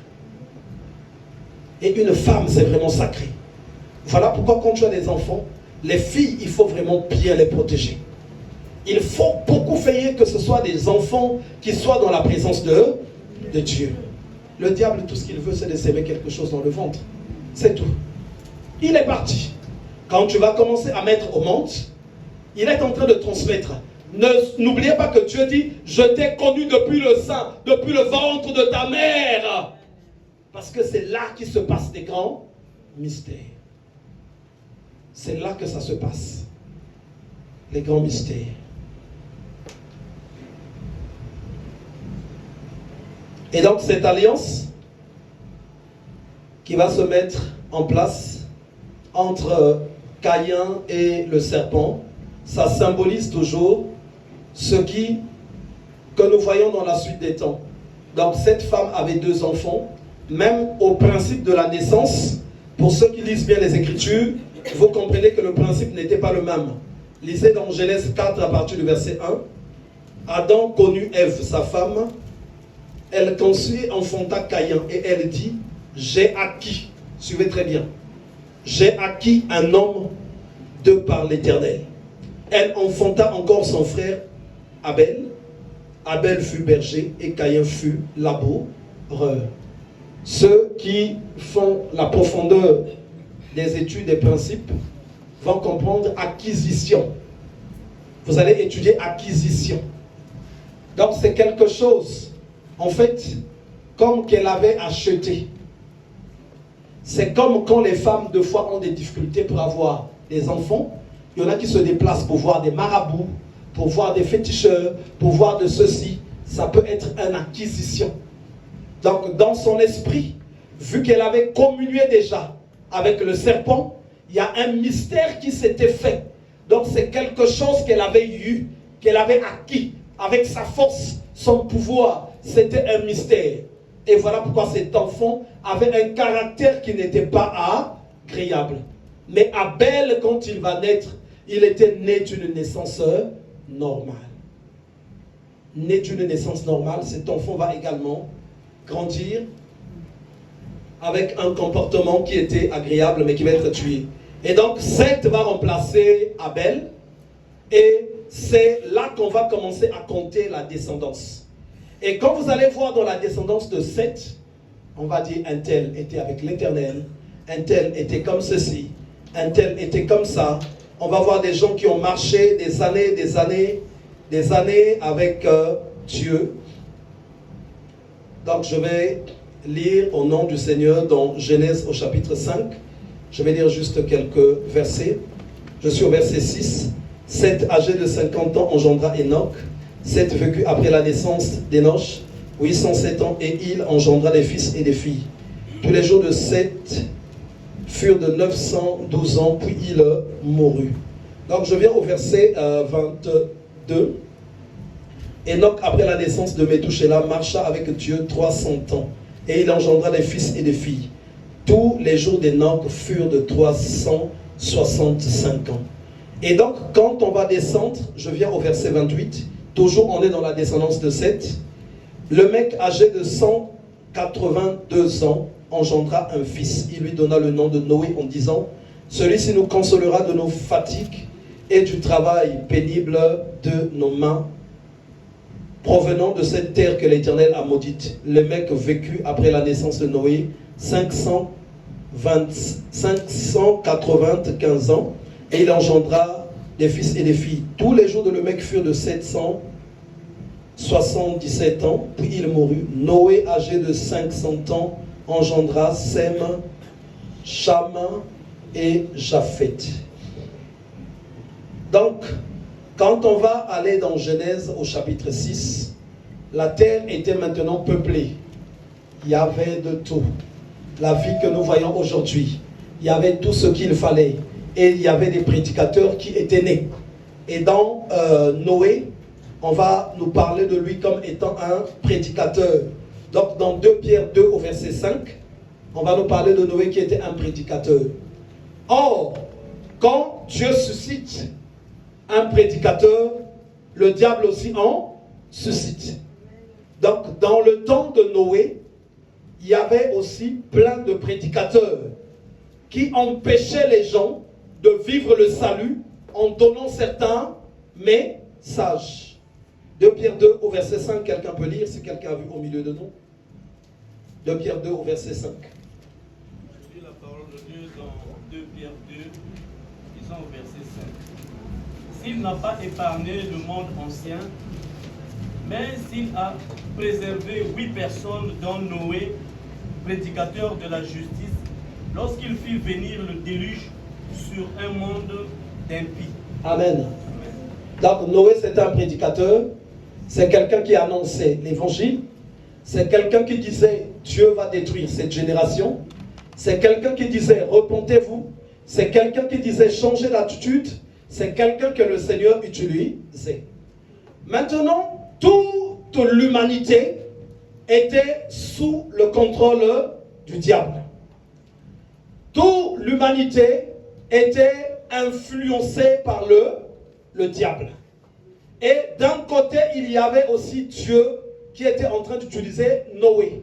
A: Et une femme, c'est vraiment sacré. Voilà pourquoi quand tu as des enfants, les filles, il faut vraiment bien les protéger. Il faut beaucoup veiller que ce soit des enfants qui soient dans la présence de Dieu. Le diable, tout ce qu'il veut, c'est de s'aimer quelque chose dans le ventre. C'est tout. Il est parti. Quand tu vas commencer à mettre au monde, il est en train de transmettre. N'oubliez pas que Dieu dit, je t'ai connu depuis le sein, depuis le ventre de ta mère. Parce que c'est là qu'il se passe des grands mystères. C'est là que ça se passe. Les grands mystères. Et donc cette alliance qui va se mettre en place entre Caïn et le serpent, ça symbolise toujours ce que nous voyons dans la suite des temps. Donc cette femme avait 2 enfants, même au principe de la naissance, pour ceux qui lisent bien les Écritures, vous comprenez que le principe n'était pas le même. Lisez dans Genèse 4 à partir du verset 1. Adam connut Ève, sa femme. Elle conçut et enfanta Caïn. Et elle dit, j'ai acquis, suivez très bien, j'ai acquis un homme de par l'Éternel. Elle enfanta encore son frère Abel. Abel fut berger et Caïn fut laboureur. Ceux qui font la profondeur des études des principes vont comprendre acquisition. Vous allez étudier acquisition. Donc c'est quelque chose, en fait, comme qu'elle avait acheté. C'est comme quand les femmes, de fois, ont des difficultés pour avoir des enfants. Il y en a qui se déplacent pour voir des marabouts, pour voir des féticheurs, pour voir de ceci. Ça peut être une acquisition. Donc, dans son esprit, vu qu'elle avait communié déjà avec le serpent, il y a un mystère qui s'était fait Donc c'est quelque chose qu'elle avait eu, qu'elle avait acquis avec sa force, son pouvoir. C'était un mystère. Et voilà pourquoi cet enfant avait un caractère qui n'était pas agréable. Mais Abel, quand il va naître, il était né d'une naissance normale. Né d'une naissance normale, cet enfant va également grandir avec un comportement qui était agréable, mais qui va être tué. Et donc, Seth va remplacer Abel, et c'est là qu'on va commencer à compter la descendance. Et quand vous allez voir dans la descendance de Seth, on va dire un tel était avec l'Éternel, un tel était comme ceci, un tel était comme ça. On va voir des gens qui ont marché des années avec Dieu. Donc je vais lire au nom du Seigneur dans Genèse au chapitre 5. Je vais lire juste quelques versets. Je suis au verset 6. Seth, âgé de 50 ans, engendra Enoch. Seth vécut après la naissance d'Enoch 807 ans, et il engendra des fils et des filles. Tous les jours de Seth furent de 912 ans, puis il mourut. Donc je viens au verset 22. Enoch, après la naissance de Métouchéla, marcha avec Dieu 300 ans, et il engendra des fils et des filles. Tous les jours d'Enoch furent de 365 ans. Et donc, quand on va descendre, je viens au verset 28, toujours on est dans la descendance de Seth. Le mec âgé de 182 ans engendra un fils. Il lui donna le nom de Noé en disant, celui-ci nous consolera de nos fatigues et du travail pénible de nos mains, provenant de cette terre que l'Éternel a maudite. Le mec vécut après la naissance de Noé 595 ans, et il engendra des fils et des filles. Tous les jours de le mec furent de 777 ans, puis il mourut. Noé, âgé de 500 ans, engendra Sem, Cham et Japheth. Donc, quand on va aller dans Genèse au chapitre 6, la terre était maintenant peuplée. Il y avait de tout. La vie que nous voyons aujourd'hui, il y avait tout ce qu'il fallait. Et il y avait des prédicateurs qui étaient nés. Et dans Noé, on va nous parler de lui comme étant un prédicateur. Donc dans 2 Pierre 2 au verset 5, on va nous parler de Noé qui était un prédicateur. Or, quand Dieu suscite un prédicateur, le diable aussi en suscite. Donc dans le temps de Noé, il y avait aussi plein de prédicateurs qui empêchaient les gens de vivre le salut en donnant certains messages. 2 Pierre 2 au verset 5, quelqu'un peut lire si quelqu'un a vu au milieu de nous. 2 Pierre 2 au verset 5.
B: Je lis la parole de Dieu dans 2 Pierre 2, disons au verset 5. S'il n'a pas épargné le monde ancien, mais s'il a préservé 8 personnes, dont Noé, prédicateur de la justice, lorsqu'il fit venir le déluge sur un monde d'impies.
A: Amen. Donc Noé, c'était un prédicateur, c'est quelqu'un qui annonçait l'évangile, c'est quelqu'un qui disait Dieu va détruire cette génération, c'est quelqu'un qui disait repentez-vous, c'est quelqu'un qui disait changez d'attitude, c'est quelqu'un que le Seigneur utilisait. Maintenant, toute l'humanité était sous le contrôle du diable. Toute l'humanité était influencée par le diable. Et d'un côté, il y avait aussi Dieu qui était en train d'utiliser Noé.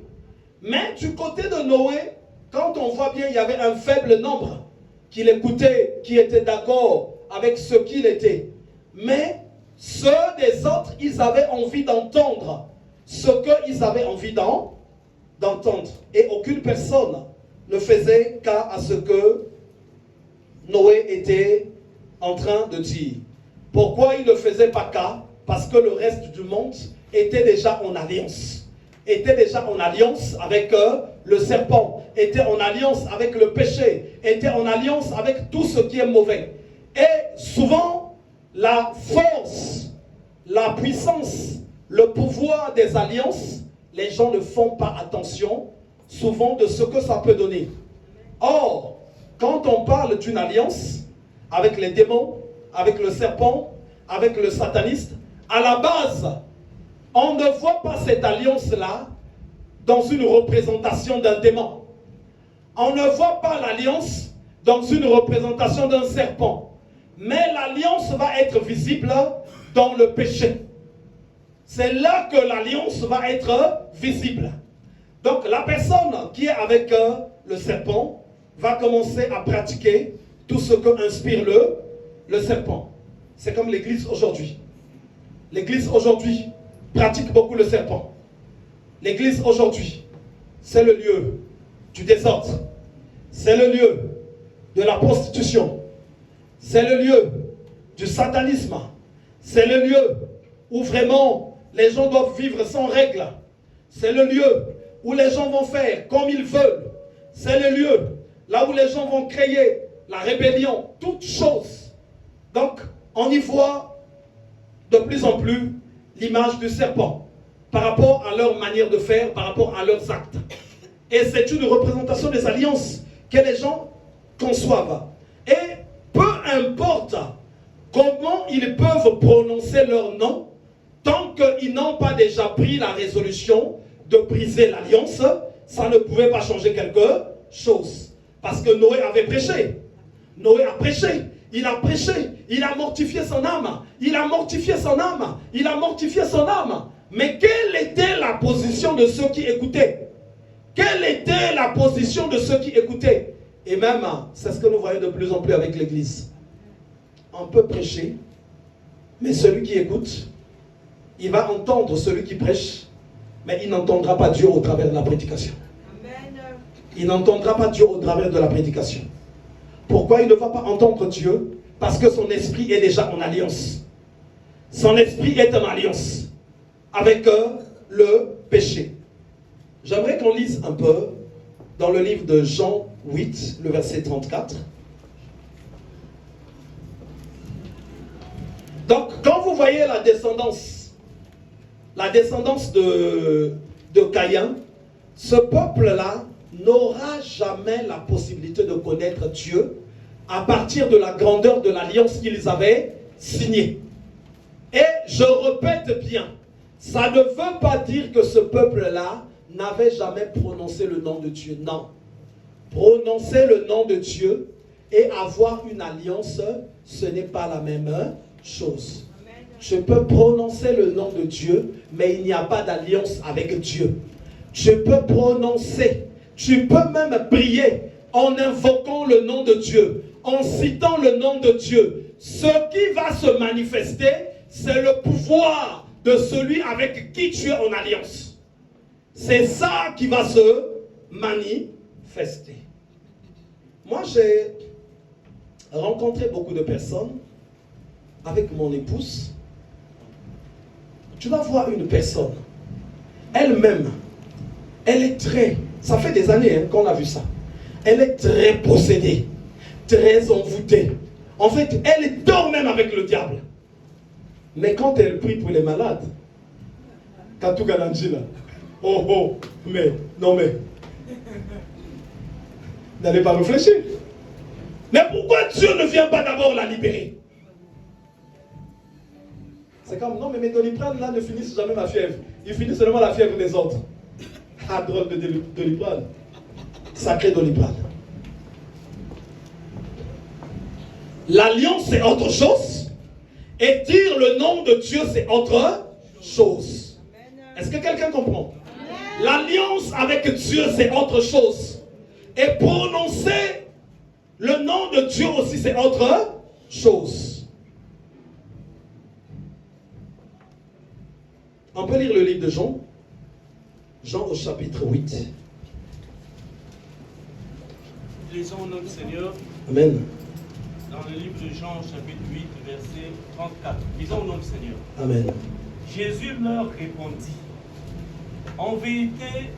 A: Mais du côté de Noé, quand on voit bien, il y avait un faible nombre qui l'écoutaient, qui étaient d'accord avec ce qu'il était. Mais ceux des autres, ils avaient envie d'entendre ce qu'ils avaient envie d'entendre. Et aucune personne ne faisait cas à ce que Noé était en train de dire. Pourquoi il ne faisait pas cas? Parce que le reste du monde était déjà en alliance. Était déjà en alliance avec le serpent. Était en alliance avec le péché. Était en alliance avec tout ce qui est mauvais. Et souvent, la force, la puissance, le pouvoir des alliances, les gens ne font pas attention souvent de ce que ça peut donner. Or, quand on parle d'une alliance avec les démons, avec le serpent, avec le sataniste, à la base, on ne voit pas cette alliance-là dans une représentation d'un démon. On ne voit pas l'alliance dans une représentation d'un serpent. Mais l'alliance va être visible dans le péché. C'est là que l'alliance va être visible. Donc la personne qui est avec le serpent va commencer à pratiquer tout ce que inspire le serpent. C'est comme l'église aujourd'hui. L'église aujourd'hui pratique beaucoup le serpent. L'église aujourd'hui, c'est le lieu du désordre. C'est le lieu de la prostitution. C'est le lieu du satanisme. C'est le lieu où vraiment les gens doivent vivre sans règles. C'est le lieu où les gens vont faire comme ils veulent. C'est le lieu là où les gens vont créer la rébellion, toutes choses. Donc, on y voit de plus en plus l'image du serpent par rapport à leur manière de faire, par rapport à leurs actes. Et c'est une représentation des alliances que les gens conçoivent. Et peu importe comment ils peuvent prononcer leur nom, tant qu'ils n'ont pas déjà pris la résolution de briser l'alliance, ça ne pouvait pas changer quelque chose. Parce que Noé avait prêché. Noé a prêché. Il a prêché. Il a mortifié son âme. Il a mortifié son âme. Il a mortifié son âme. Mais quelle était la position de ceux qui écoutaient? Quelle était la position de ceux qui écoutaient? Et même, c'est ce que nous voyons de plus en plus avec l'Église. On peut prêcher, mais celui qui écoute, il va entendre celui qui prêche, mais il n'entendra pas Dieu au travers de la prédication. Il n'entendra pas Dieu au travers de la prédication. Pourquoi il ne va pas entendre Dieu? Parce que son esprit est déjà en alliance. Son esprit est en alliance avec le péché. J'aimerais qu'on lise un peu dans le livre de Jean 8, le verset 34. Donc, quand vous voyez la descendance de Caïn, ce peuple-là n'aura jamais la possibilité de connaître Dieu à partir de la grandeur de l'alliance qu'ils avaient signée. Et je répète bien, ça ne veut pas dire que ce peuple-là n'avait jamais prononcé le nom de Dieu. Non. Prononcer le nom de Dieu et avoir une alliance, ce n'est pas la même chose. Je peux prononcer le nom de Dieu, mais il n'y a pas d'alliance avec Dieu. Je peux prononcer, tu peux même prier en invoquant le nom de Dieu, en citant le nom de Dieu. Ce qui va se manifester, c'est le pouvoir de celui avec qui tu es en alliance. C'est ça qui va se manifester. Moi, j'ai rencontré beaucoup de personnes avec mon épouse. Tu vas voir une personne, elle-même, elle est très, ça fait des années qu'on a vu ça, elle est très possédée, très envoûtée. En fait, elle dort même avec le diable. Mais quand elle prie pour les malades, quand tout galanji là, oh, mais, non mais, n'allez pas réfléchir. Mais pourquoi Dieu ne vient pas d'abord la libérer? C'est comme, non mais mes Doliprane là ne finissent jamais ma fièvre. Ils finissent seulement la fièvre des autres. Ah, drôle de Doliprane. Sacré Doliprane. L'alliance c'est autre chose. Et dire le nom de Dieu c'est autre chose. Est-ce que quelqu'un comprend? L'alliance avec Dieu c'est autre chose. Et prononcer le nom de Dieu aussi c'est autre chose. On peut lire le livre de Jean. Jean au chapitre 8.
B: Lisons au nom du Seigneur.
A: Amen.
B: Dans le livre de Jean, chapitre 8, verset 34. Lisons au nom du Seigneur.
A: Amen.
B: Jésus leur répondit, en vérité,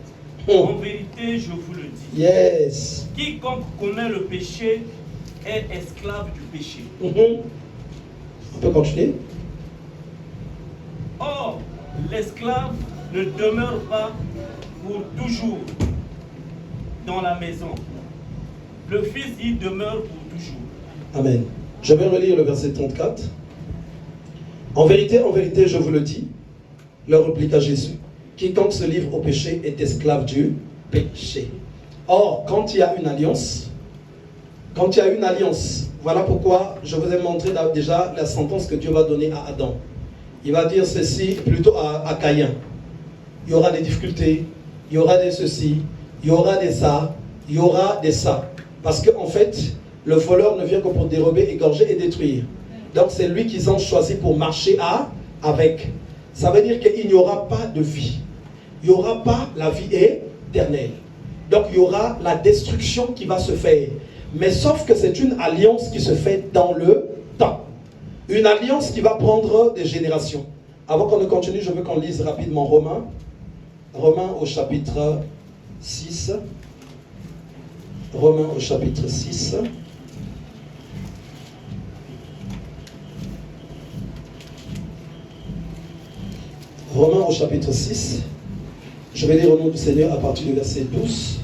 B: je vous le dis.
A: Yes.
B: Quiconque commet le péché est esclave du péché.
A: On peut continuer.
B: Or, l'esclave ne demeure pas pour toujours dans la maison. Le Fils y demeure pour toujours.
A: Amen. Je vais relire le verset 34. En vérité, je vous le dis, leur répliqua Jésus, quiconque se livre au péché est esclave du péché. Or, quand il y a une alliance, voilà pourquoi je vous ai montré déjà la sentence que Dieu va donner à Adam. Il va dire ceci plutôt à Caïn. Il y aura des difficultés, il y aura des ceci, il y aura des ça, il y aura des ça. Parce qu'en fait, le voleur ne vient que pour dérober, égorger et détruire. Donc c'est lui qu'ils ont choisi pour marcher avec. Ça veut dire qu'il n'y aura pas de vie. Il n'y aura pas la vie éternelle. Donc il y aura la destruction qui va se faire. Mais sauf que c'est une alliance qui se fait dans le temps. Une alliance qui va prendre des générations. Avant qu'on ne continue, je veux qu'on lise rapidement Romains. Romains au chapitre 6. Romains au chapitre 6. Romains au chapitre 6. Je vais lire au nom du Seigneur à partir du verset 12.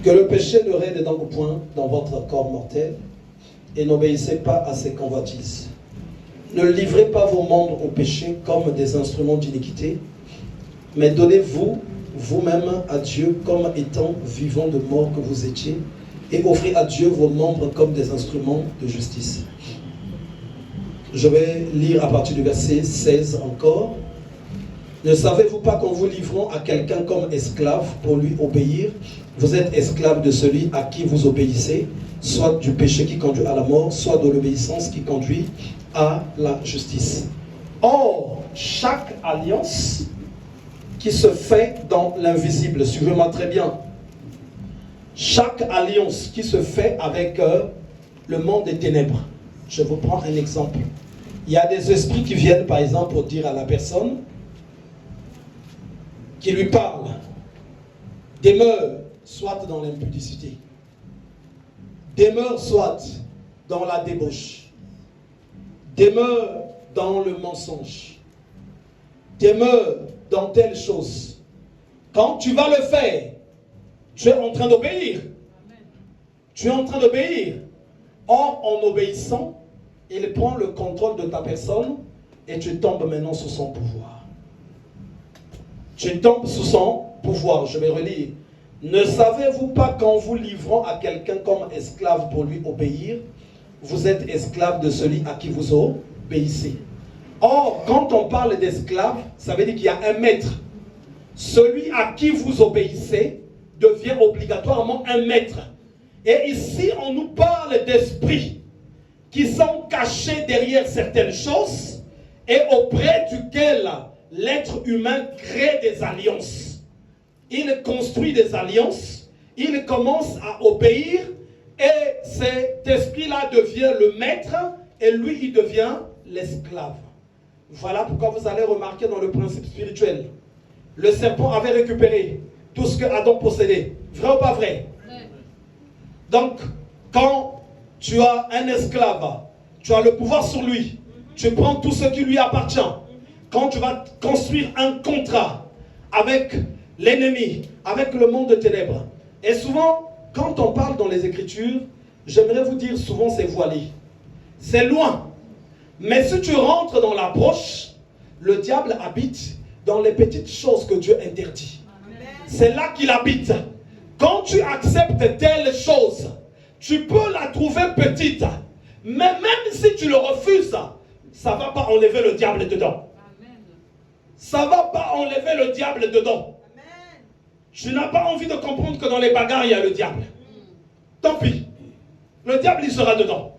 A: Que le péché ne règne donc au point dans votre corps mortel et n'obéissez pas à ses convoitises. Ne livrez pas vos membres au péché comme des instruments d'iniquité, mais donnez-vous vous-même à Dieu comme étant vivants de mort que vous étiez, et offrez à Dieu vos membres comme des instruments de justice. Je vais lire à partir du verset 16 encore. Ne savez-vous pas qu'en vous livrant à quelqu'un comme esclave pour lui obéir, vous êtes esclave de celui à qui vous obéissez, soit du péché qui conduit à la mort, soit de l'obéissance qui conduit à la justice. Or, chaque alliance qui se fait dans l'invisible, suivez-moi très bien, chaque alliance qui se fait avec le monde des ténèbres. Je vous prends un exemple. Il y a des esprits qui viennent par exemple pour dire à la personne, qui lui parle, demeure soit dans l'impudicité, demeure soit dans la débauche, demeure dans le mensonge, demeure dans telle chose. Quand tu vas le faire, tu es en train d'obéir. Tu es en train d'obéir. Or, en obéissant, il prend le contrôle de ta personne et tu tombes maintenant sous son pouvoir. Tu tombes sous son pouvoir. Je vais relire. Ne savez-vous pas qu'en vous livrant à quelqu'un comme esclave pour lui obéir, vous êtes esclave de celui à qui vous obéissez. Or, quand on parle d'esclave, ça veut dire qu'il y a un maître. Celui à qui vous obéissez devient obligatoirement un maître. Et ici, on nous parle d'esprits qui sont cachés derrière certaines choses et auprès duquel l'être humain crée des alliances. Il construit des alliances, il commence à obéir et cet esprit-là devient le maître et lui, il devient l'esclave. Voilà pourquoi vous allez remarquer dans le principe spirituel, le serpent avait récupéré tout ce que Adam possédait. Vrai ou pas vrai? Donc, quand tu as un esclave, tu as le pouvoir sur lui, tu prends tout ce qui lui appartient. Quand tu vas construire un contrat avec l'ennemi, avec le monde de ténèbres, et souvent, quand on parle dans les Écritures, j'aimerais vous dire, souvent c'est voilé. C'est loin. Mais si tu rentres dans l'approche, le diable habite dans les petites choses que Dieu interdit. C'est là qu'il habite. Quand tu acceptes telle chose, tu peux la trouver petite. Mais même si tu le refuses, ça ne va pas enlever le diable dedans. Ça ne va pas enlever le diable dedans. Tu n'as pas envie de comprendre que dans les bagarres, il y a le diable. Tant pis. Le diable, il sera dedans.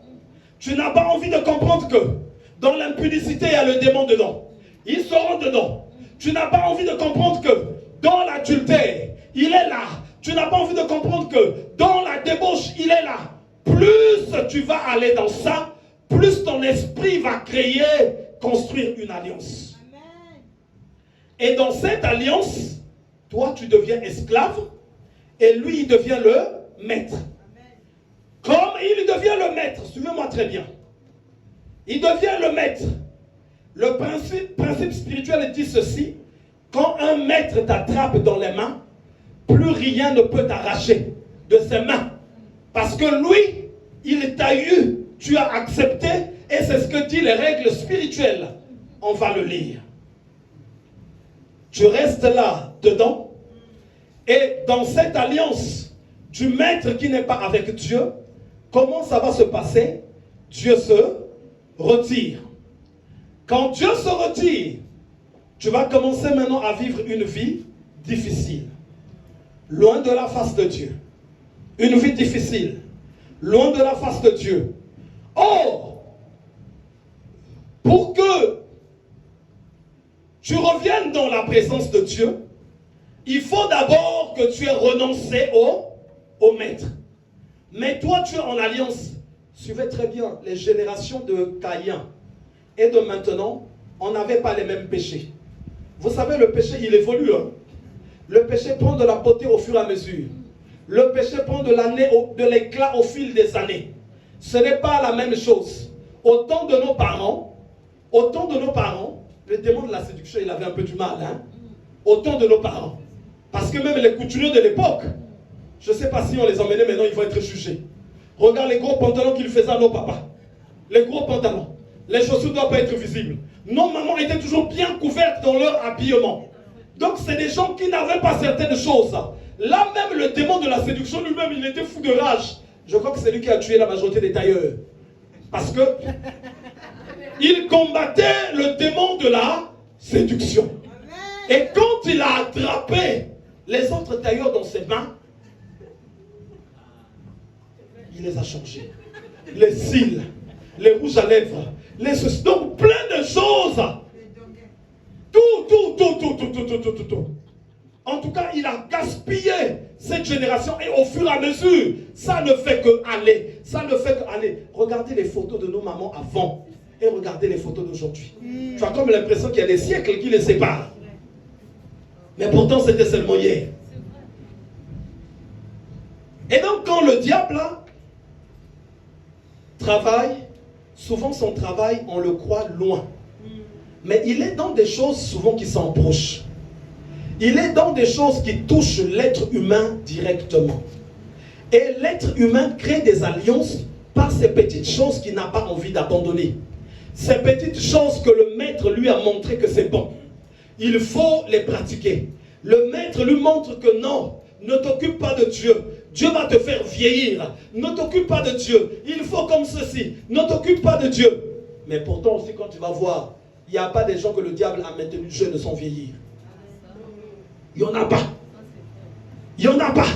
A: Tu n'as pas envie de comprendre que dans l'impudicité, il y a le démon dedans. Ils seront dedans. Tu n'as pas envie de comprendre que dans l'adultère, il est là. Tu n'as pas envie de comprendre que dans la débauche, il est là. Plus tu vas aller dans ça, plus ton esprit va créer, construire une alliance. Et dans cette alliance, toi tu deviens esclave et lui il devient le maître. Comme il devient le maître, suivez-moi très bien. Il devient le maître. Le principe spirituel dit ceci: quand un maître t'attrape dans les mains, plus rien ne peut t'arracher de ses mains. Parce que lui, il t'a eu, tu as accepté, et c'est ce que disent les règles spirituelles. On va le lire. Tu restes là, dedans, et dans cette alliance du maître qui n'est pas avec Dieu, comment ça va se passer? Dieu se retire. Quand Dieu se retire, tu vas commencer maintenant à vivre une vie difficile. Loin de la face de Dieu. Une vie difficile. Loin de la face de Dieu. Or, pour que tu reviennes dans la présence de Dieu, il faut d'abord que tu aies renoncé au maître. Mais toi, tu es en alliance. Suivez très bien les générations de Caïn et de maintenant, on n'avait pas les mêmes péchés. Vous savez, le péché, il évolue. Hein? Le péché prend de la beauté au fur et à mesure. Le péché prend de l'éclat au fil des années. Ce n'est pas la même chose. Au temps de nos parents, le démon de la séduction, il avait un peu du mal. Hein? Au temps de nos parents. Parce que même les couturiers de l'époque, je ne sais pas si on les emmenait maintenant, ils vont être jugés. Regarde les gros pantalons qu'ils faisaient à nos papas. Les gros pantalons. Les chaussures ne doivent pas être visibles. Nos mamans étaient toujours bien couvertes dans leur habillement. Donc c'est des gens qui n'avaient pas certaines choses. Là même le démon de la séduction lui-même, il était fou de rage. Je crois que c'est lui qui a tué la majorité des tailleurs. Parce que il combattait le démon de la séduction. Et quand il a attrapé les autres tailleurs dans ses mains, il les a changés. Les cils, les rouges à lèvres, donc plein de choses. Tout. En tout cas, il a gaspillé cette génération et au fur et à mesure, ça ne fait que aller. Ça ne fait que aller. Regardez les photos de nos mamans avant et regardez les photos d'aujourd'hui. Tu as comme l'impression qu'il y a des siècles qui les séparent. Mais pourtant, c'était seulement hier. Et donc, quand le diable travaille, souvent son travail, on le croit loin. Mais il est dans des choses souvent qui s'en proches. Il est dans des choses qui touchent l'être humain directement. Et l'être humain crée des alliances par ces petites choses qu'il n'a pas envie d'abandonner. Ces petites choses que le maître lui a montré que c'est bon. Il faut les pratiquer. Le maître lui montre que non, ne t'occupe pas de Dieu. Dieu va te faire vieillir. Ne t'occupe pas de Dieu. Il faut comme ceci. Ne t'occupe pas de Dieu. Mais pourtant aussi quand tu vas voir, il n'y a pas des gens que le diable a maintenu jeunes sans vieillir. Il n'y en a pas. Il n'y en a pas.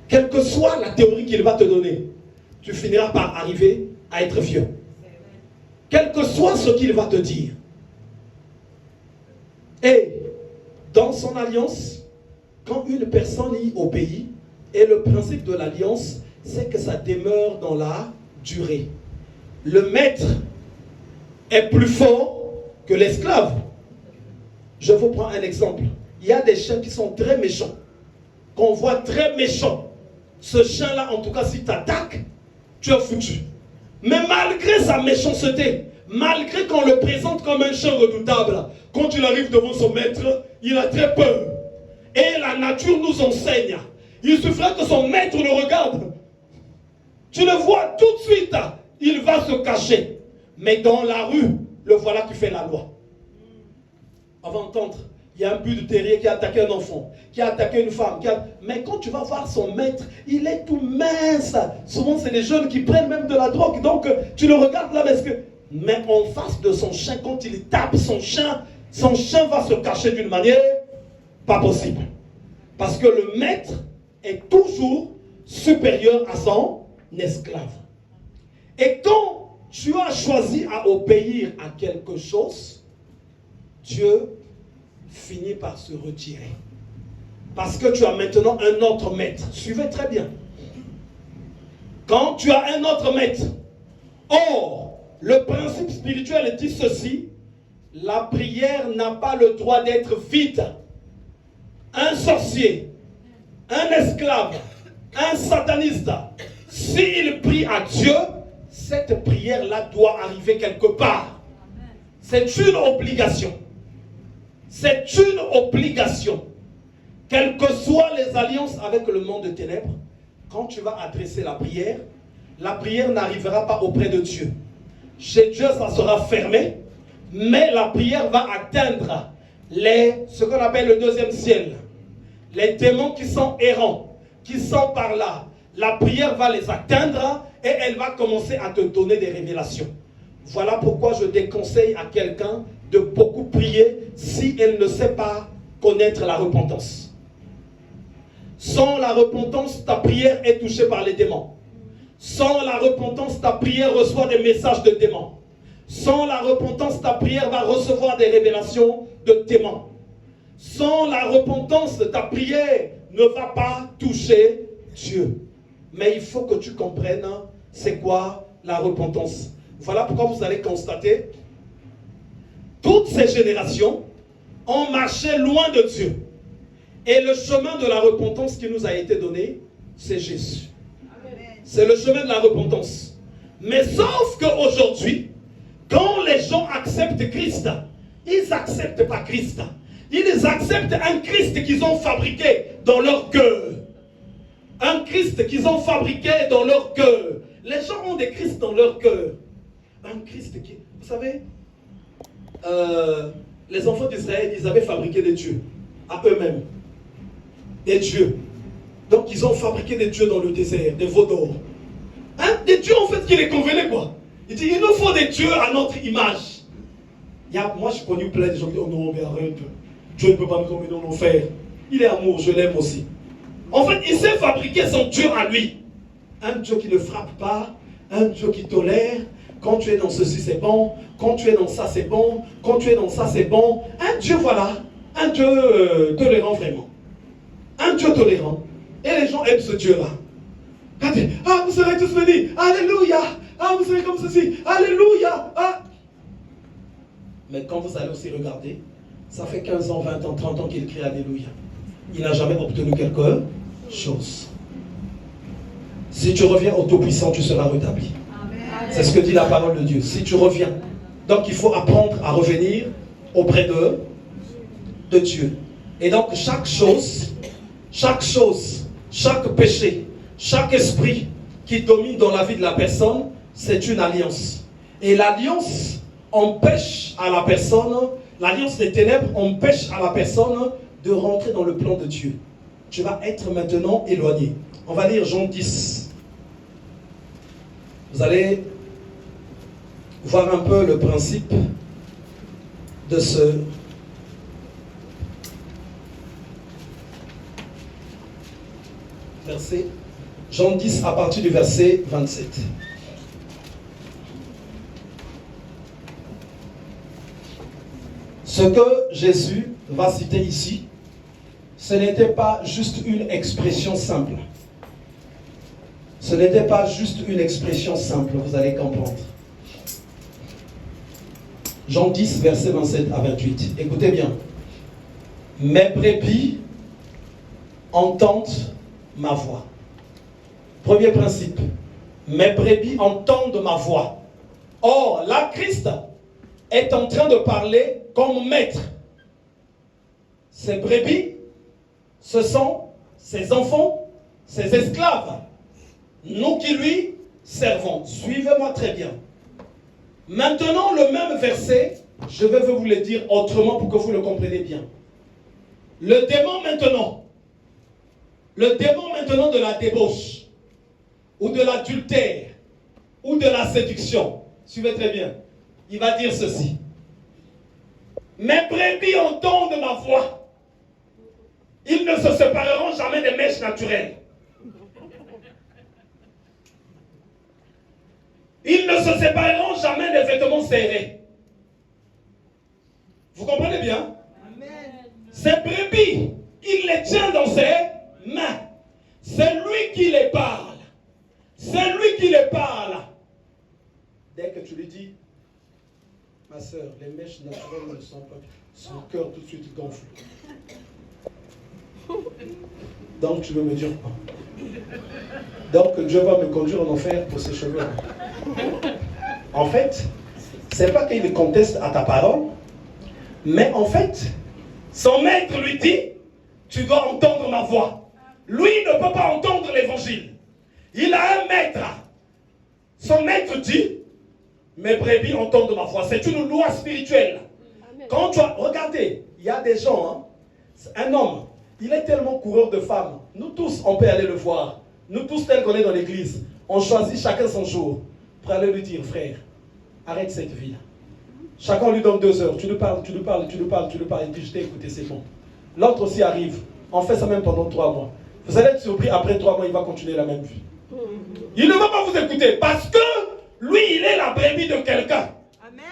A: Quelle que soit la théorie qu'il va te donner, tu finiras par arriver à être vieux. Quel que soit ce qu'il va te dire. Et dans son alliance, quand une personne y obéit, et le principe de l'alliance, c'est que ça demeure dans la durée. Le maître est plus fort que l'esclave. Je vous prends un exemple. Il y a des chiens qui sont très méchants, qu'on voit très méchants. Ce chien-là, en tout cas, si tu attaques, tu es foutu. Mais malgré sa méchanceté, malgré qu'on le présente comme un chien redoutable, quand il arrive devant son maître, il a très peur. Et la nature nous enseigne. Il suffirait que son maître le regarde. Tu le vois tout de suite, il va se cacher. Mais dans la rue, le voilà qui fait la loi. On va entendre, il y a un but de terrier qui a attaqué un enfant, qui a attaqué une femme. Mais quand tu vas voir son maître, il est tout mince. Souvent, c'est les jeunes qui prennent même de la drogue. Donc, tu le regardes là, mais en face de son chien, quand il tape son chien va se cacher d'une manière pas possible. Parce que le maître est toujours supérieur à son esclave. Et quand tu as choisi à obéir à quelque chose, Dieu finit par se retirer. Parce que tu as maintenant un autre maître. Suivez très bien. Quand tu as un autre maître, or, le principe spirituel dit ceci, la prière n'a pas le droit d'être vide. Un sorcier, un esclave, un sataniste, s'il prie à Dieu, cette prière-là doit arriver quelque part. C'est une obligation. C'est une obligation. Quelles que soient les alliances avec le monde des ténèbres, quand tu vas adresser la prière n'arrivera pas auprès de Dieu. Chez Dieu, ça sera fermé, mais la prière va atteindre ce qu'on appelle le deuxième ciel. Les démons qui sont errants, qui sont par là, la prière va les atteindre et elle va commencer à te donner des révélations. Voilà pourquoi je déconseille à quelqu'un de beaucoup prier si elle ne sait pas connaître la repentance. Sans la repentance, ta prière est touchée par les démons. Sans la repentance, ta prière reçoit des messages de démons. Sans la repentance, ta prière va recevoir des révélations de démons. Sans la repentance, ta prière ne va pas toucher Dieu. Mais il faut que tu comprennes c'est quoi la repentance. Voilà pourquoi vous allez constater toutes ces générations ont marché loin de Dieu. Et le chemin de la repentance qui nous a été donné, c'est Jésus. C'est le chemin de la repentance. Mais sauf qu'aujourd'hui, quand les gens acceptent Christ, ils n'acceptent pas Christ. Ils acceptent un Christ qu'ils ont fabriqué dans leur cœur. Un Christ qu'ils ont fabriqué dans leur cœur. Les gens ont des Christ dans leur cœur. Un Christ qui... Vous savez, les enfants d'Israël, ils avaient fabriqué des dieux à eux-mêmes. Des dieux. Donc ils ont fabriqué des dieux dans le désert, des veaux d'or. Hein? Des dieux en fait qui les convenaient quoi. Il dit, il nous faut des dieux à notre image. Moi j'ai connu plein de gens qui disent, oh non mais arrête, Dieu ne peut pas nous emmener en enfer. Il est amour, je l'aime aussi. En fait, il s'est fabriqué son Dieu à lui. Un Dieu qui ne frappe pas, un Dieu qui tolère. Quand tu es dans ceci, c'est bon. Quand tu es dans ça, c'est bon. Quand tu es dans ça, c'est bon. Un Dieu, voilà. Un Dieu tolérant vraiment. Un Dieu tolérant. Et les gens aiment ce Dieu-là. Ah, vous serez tous bénis. Alléluia. Ah, vous serez comme ceci. Alléluia. Ah. Mais quand vous allez aussi regarder, ça fait 15 ans, 20 ans, 30 ans qu'il crie Alléluia. Il n'a jamais obtenu quelque chose. Si tu reviens au Tout-Puissant, tu seras rétabli. C'est ce que dit la parole de Dieu. Si tu reviens. Donc il faut apprendre à revenir auprès de Dieu. Et donc chaque chose, chaque péché, chaque esprit qui domine dans la vie de la personne, c'est une alliance. Et l'alliance empêche à la personne, l'alliance des ténèbres empêche à la personne de rentrer dans le plan de Dieu. Tu vas être maintenant éloigné. On va lire Jean 10. Vous allez voir un peu le principe de ce verset. Jean 10 à partir du verset 27. Ce que Jésus va citer ici, ce n'était pas juste une expression simple. Ce n'était pas juste une expression simple, vous allez comprendre. Jean 10, verset 27 à 28. Écoutez bien. Mes brebis entendent ma voix. Premier principe. Mes brebis entendent ma voix. Or, là, Christ est en train de parler comme maître. Ses brebis, ce sont ses enfants, ses esclaves. Nous qui lui servons. Suivez-moi très bien. Maintenant, le même verset, je vais vous le dire autrement pour que vous le compreniez bien. Le démon maintenant de la débauche, ou de l'adultère, ou de la séduction, suivez très bien, il va dire ceci. Mes brebis entendent ma voix. Ils ne se sépareront jamais des mèches naturelles. Ils ne se sépareront jamais des vêtements serrés. Vous comprenez bien? Amen. Ces brebis, il les tient dans ses mains. C'est lui qui les parle. C'est lui qui les parle. Dès que tu lui dis, ma soeur, les mèches naturelles ne sont pas... Son cœur tout de suite gonfle. Donc tu veux me dire quoi? Donc Dieu va me conduire en enfer pour ses cheveux. En fait, c'est pas qu'il conteste à ta parole, mais en fait, son maître lui dit, tu dois entendre ma voix. Lui ne peut pas entendre l'évangile. Il a un maître. Son maître dit, mes brebis entendent ma voix. C'est une loi spirituelle.
C: Amen.
A: Quand tu as, regardez, il y a des gens, un homme, il est tellement coureur de femmes. Nous tous, on peut aller le voir. Nous tous, tels qu'on est dans l'église, on choisit chacun son jour pour aller lui dire, frère, arrête cette vie-là. Chacun lui donne 2 heures. Tu lui parles, et puis je t'ai écouté, c'est bon. L'autre aussi arrive. On fait ça même pendant 3 mois. Vous allez être surpris, après 3 mois, il va continuer la même vie. Il ne va pas vous écouter parce que lui, il est la brebis de quelqu'un.
D: Amen.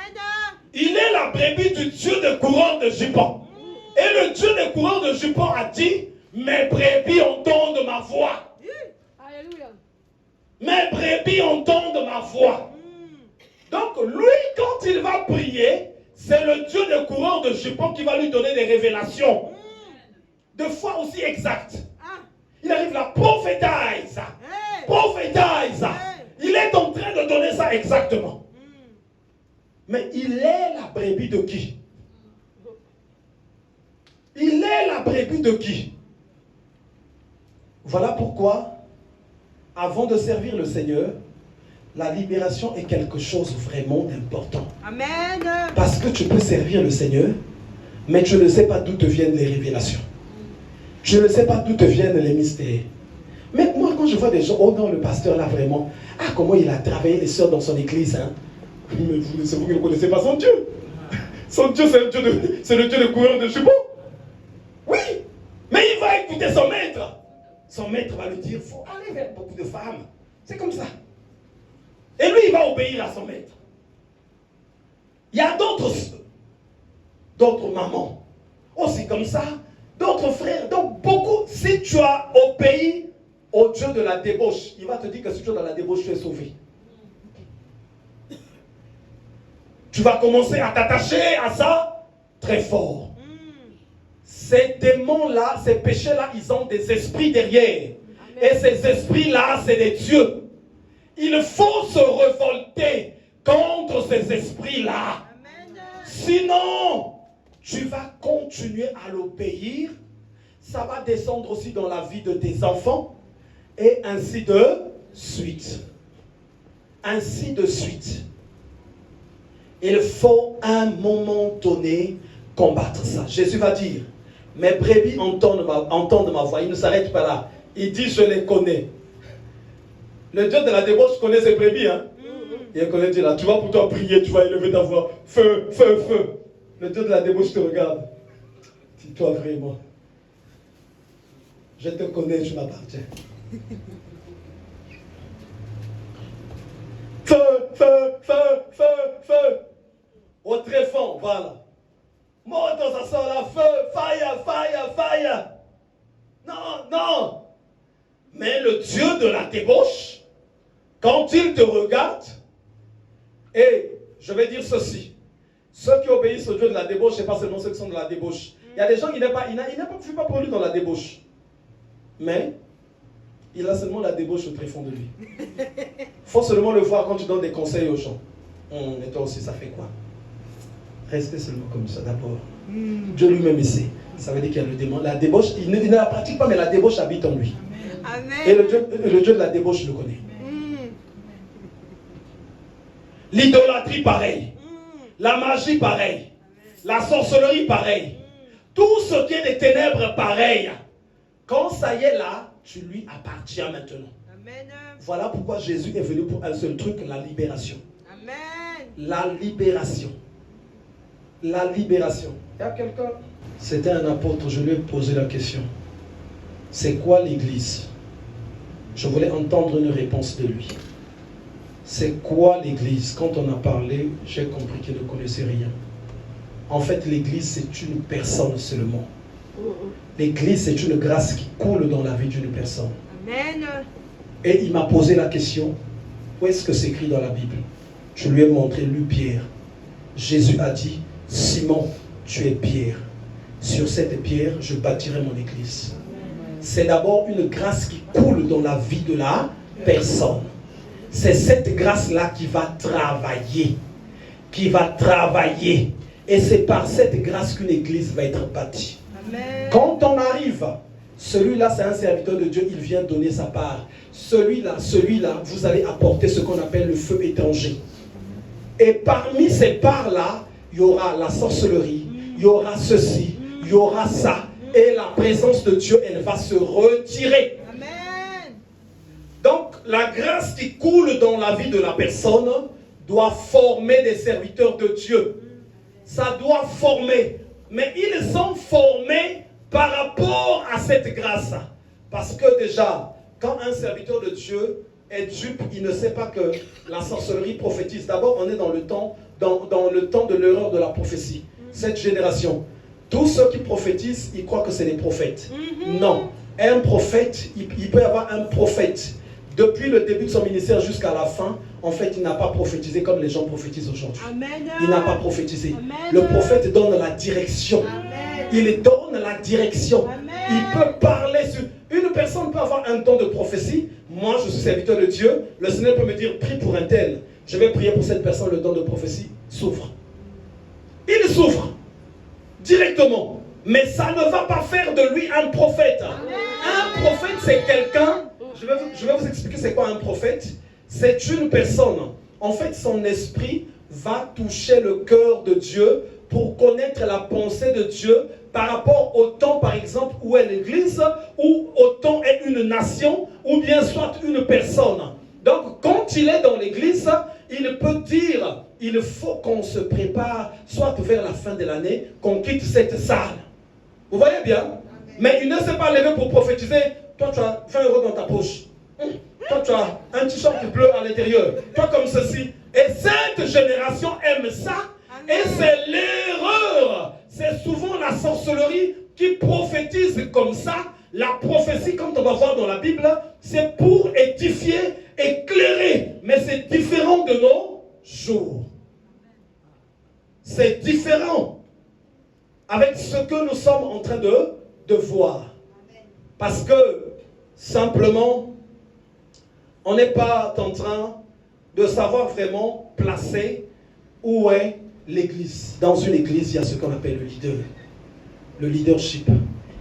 A: Il est la brebis du Dieu de coureur de jupons. Et le Dieu de coureur de jupons a dit, mes brebis entendent ma voix.
C: Alléluia.
A: Mes brebis entendent ma voix. Donc lui, quand il va prier, c'est le Dieu de coureur de jupons qui va lui donner des révélations. De foi aussi exactes. Il arrive là, prophétise. Prophétise. Il est en train de donner ça exactement. Mais il est la brebis de qui? Il est la brebis de qui? Voilà pourquoi, avant de servir le Seigneur, la libération est quelque chose vraiment d'important.
D: Amen.
A: Parce que tu peux servir le Seigneur, mais tu ne sais pas d'où te viennent les révélations. Tu ne sais pas d'où te viennent les mystères. Mais moi, quand je vois des gens, oh non, le pasteur là vraiment, ah comment il a travaillé les sœurs dans son église, hein. Mais c'est vous qui ne connaissez pas son Dieu. Son Dieu, c'est le Dieu de coureur de jupons. Oui, mais il va écouter son maître. Son maître va lui dire, il faut aller vers beaucoup de femmes. C'est comme ça. Et lui, il va obéir à son maître. Il y a d'autres mamans, aussi comme ça, d'autres frères. Donc beaucoup, si tu as obéi au Dieu de la débauche, il va te dire que si tu es dans la débauche, tu es sauvé. Tu vas commencer à t'attacher à ça très fort. Ces démons-là, ces péchés-là, ils ont des esprits derrière. Amen. Et ces esprits-là, c'est des dieux. Il faut se révolter contre ces esprits-là. Sinon, tu vas continuer à l'obéir. Ça va descendre aussi dans la vie de tes enfants. Et ainsi de suite. Ainsi de suite. Il faut à un moment donné combattre ça. Jésus va dire, mes brebis entendent ma voix. Il ne s'arrête pas là. Il dit, je les connais. Le Dieu de la débauche connaît ses brebis. Hein? Il connaît Dieu là. Tu vas pour toi prier, tu vas élever ta voix. Feu, feu, feu. Le Dieu de la débauche te regarde. Dis-toi vraiment. Je te connais, tu m'appartiens. Feu, feu, feu, feu, feu. Au tréfonds, voilà. Monte ça sort là, feu, fire, fire, fire. Non, non. Mais le Dieu de la débauche, quand il te regarde, et je vais dire ceci, ceux qui obéissent au Dieu de la débauche, ce n'est pas seulement ceux qui sont de la débauche. Il y a des gens qui n'ont pas pour lui dans la débauche. Mais il a seulement la débauche au tréfonds de lui. Il faut seulement le voir quand tu donnes des conseils aux gens. Et toi aussi, ça fait quoi? Restez seulement comme ça d'abord. Dieu lui-même ici. Ça veut dire qu'il y a le démon. La débauche, il ne la pratique pas, mais la débauche habite en lui.
D: Amen.
A: Et le Dieu de la débauche le connaît. L'idolâtrie, pareil. La magie, pareil. La sorcellerie, pareil. Tout ce qui est des ténèbres, pareil. Quand ça y est là, tu lui appartiens maintenant.
D: Amen.
A: Voilà pourquoi Jésus est venu pour un seul truc, la libération.
D: Amen.
A: La libération. La libération. Il y a quelqu'un? C'était un apôtre, je lui ai posé la question. C'est quoi l'église? Je voulais entendre une réponse de lui. C'est quoi l'église? Quand on a parlé, j'ai compris qu'il ne connaissait rien. En fait, l'église, c'est une personne seulement. L'église, c'est une grâce qui coule dans la vie d'une personne.
D: Amen.
A: Et il m'a posé la question, où est-ce que c'est écrit dans la Bible? Je lui ai montré, lu Pierre. Jésus a dit, Simon, tu es Pierre. Sur cette pierre, je bâtirai mon église. C'est d'abord une grâce qui coule dans la vie de la personne. C'est cette grâce-là qui va travailler. Qui va travailler. Et c'est par cette grâce qu'une église va être bâtie.
D: Amen.
A: Quand on arrive Celui-là, c'est un serviteur de Dieu, il vient donner sa part. Celui-là, vous allez apporter ce qu'on appelle le feu étranger. Et parmi ces parts-là, il y aura la sorcellerie, il y aura ceci, il y aura ça. Et la présence de Dieu, elle va se retirer.
C: Amen.
A: Donc, la grâce qui coule dans la vie de la personne doit former des serviteurs de Dieu. Ça doit former. Mais ils sont formés par rapport à cette grâce. Parce que déjà, quand un serviteur de Dieu est dupe, il ne sait pas que la sorcellerie prophétise. D'abord, on est dans le temps de l'erreur de la prophétie. Cette génération, tous ceux qui prophétisent, ils croient que c'est des prophètes. Non. Un prophète, il peut y avoir un prophète. Depuis le début de son ministère jusqu'à la fin, en fait, il n'a pas prophétisé comme les gens prophétisent aujourd'hui. Il n'a pas prophétisé.
C: Amen.
A: Le prophète donne la direction.
C: Amen.
A: Il donne la direction.
C: Amen.
A: Il peut parler sur... Une personne peut avoir un don de prophétie. Moi, je suis serviteur de Dieu. Le Seigneur peut me dire, prie pour un tel. Je vais prier pour cette personne, le don de prophétie souffre. Il souffre directement. Mais ça ne va pas faire de lui un prophète.
C: Amen.
A: Un prophète, c'est quelqu'un... Je vais vous expliquer c'est quoi un prophète. C'est une personne. En fait, son esprit va toucher le cœur de Dieu pour connaître la pensée de Dieu par rapport au temps, par exemple, où est l'Église, ou au temps est une nation, ou bien soit une personne. Donc, quand il est dans l'Église, il peut dire, il faut qu'on se prépare, soit vers la fin de l'année, qu'on quitte cette salle. Vous voyez bien? Amen. Mais il ne s'est pas levé pour prophétiser. Toi, tu as 20 € dans ta poche. Toi, tu as un t-shirt bleu à l'intérieur. Toi, comme ceci. Et cette génération aime ça. Amen. Et c'est l'erreur. C'est souvent la sorcellerie qui prophétise comme ça. La prophétie, comme on va voir dans la Bible, c'est pour édifier, éclairer. Mais c'est différent de nos jours. C'est différent avec ce que nous sommes en train de voir. Parce que, simplement, on n'est pas en train de savoir vraiment placer où est l'église. Dans une église, il y a ce qu'on appelle le leader. Le leadership.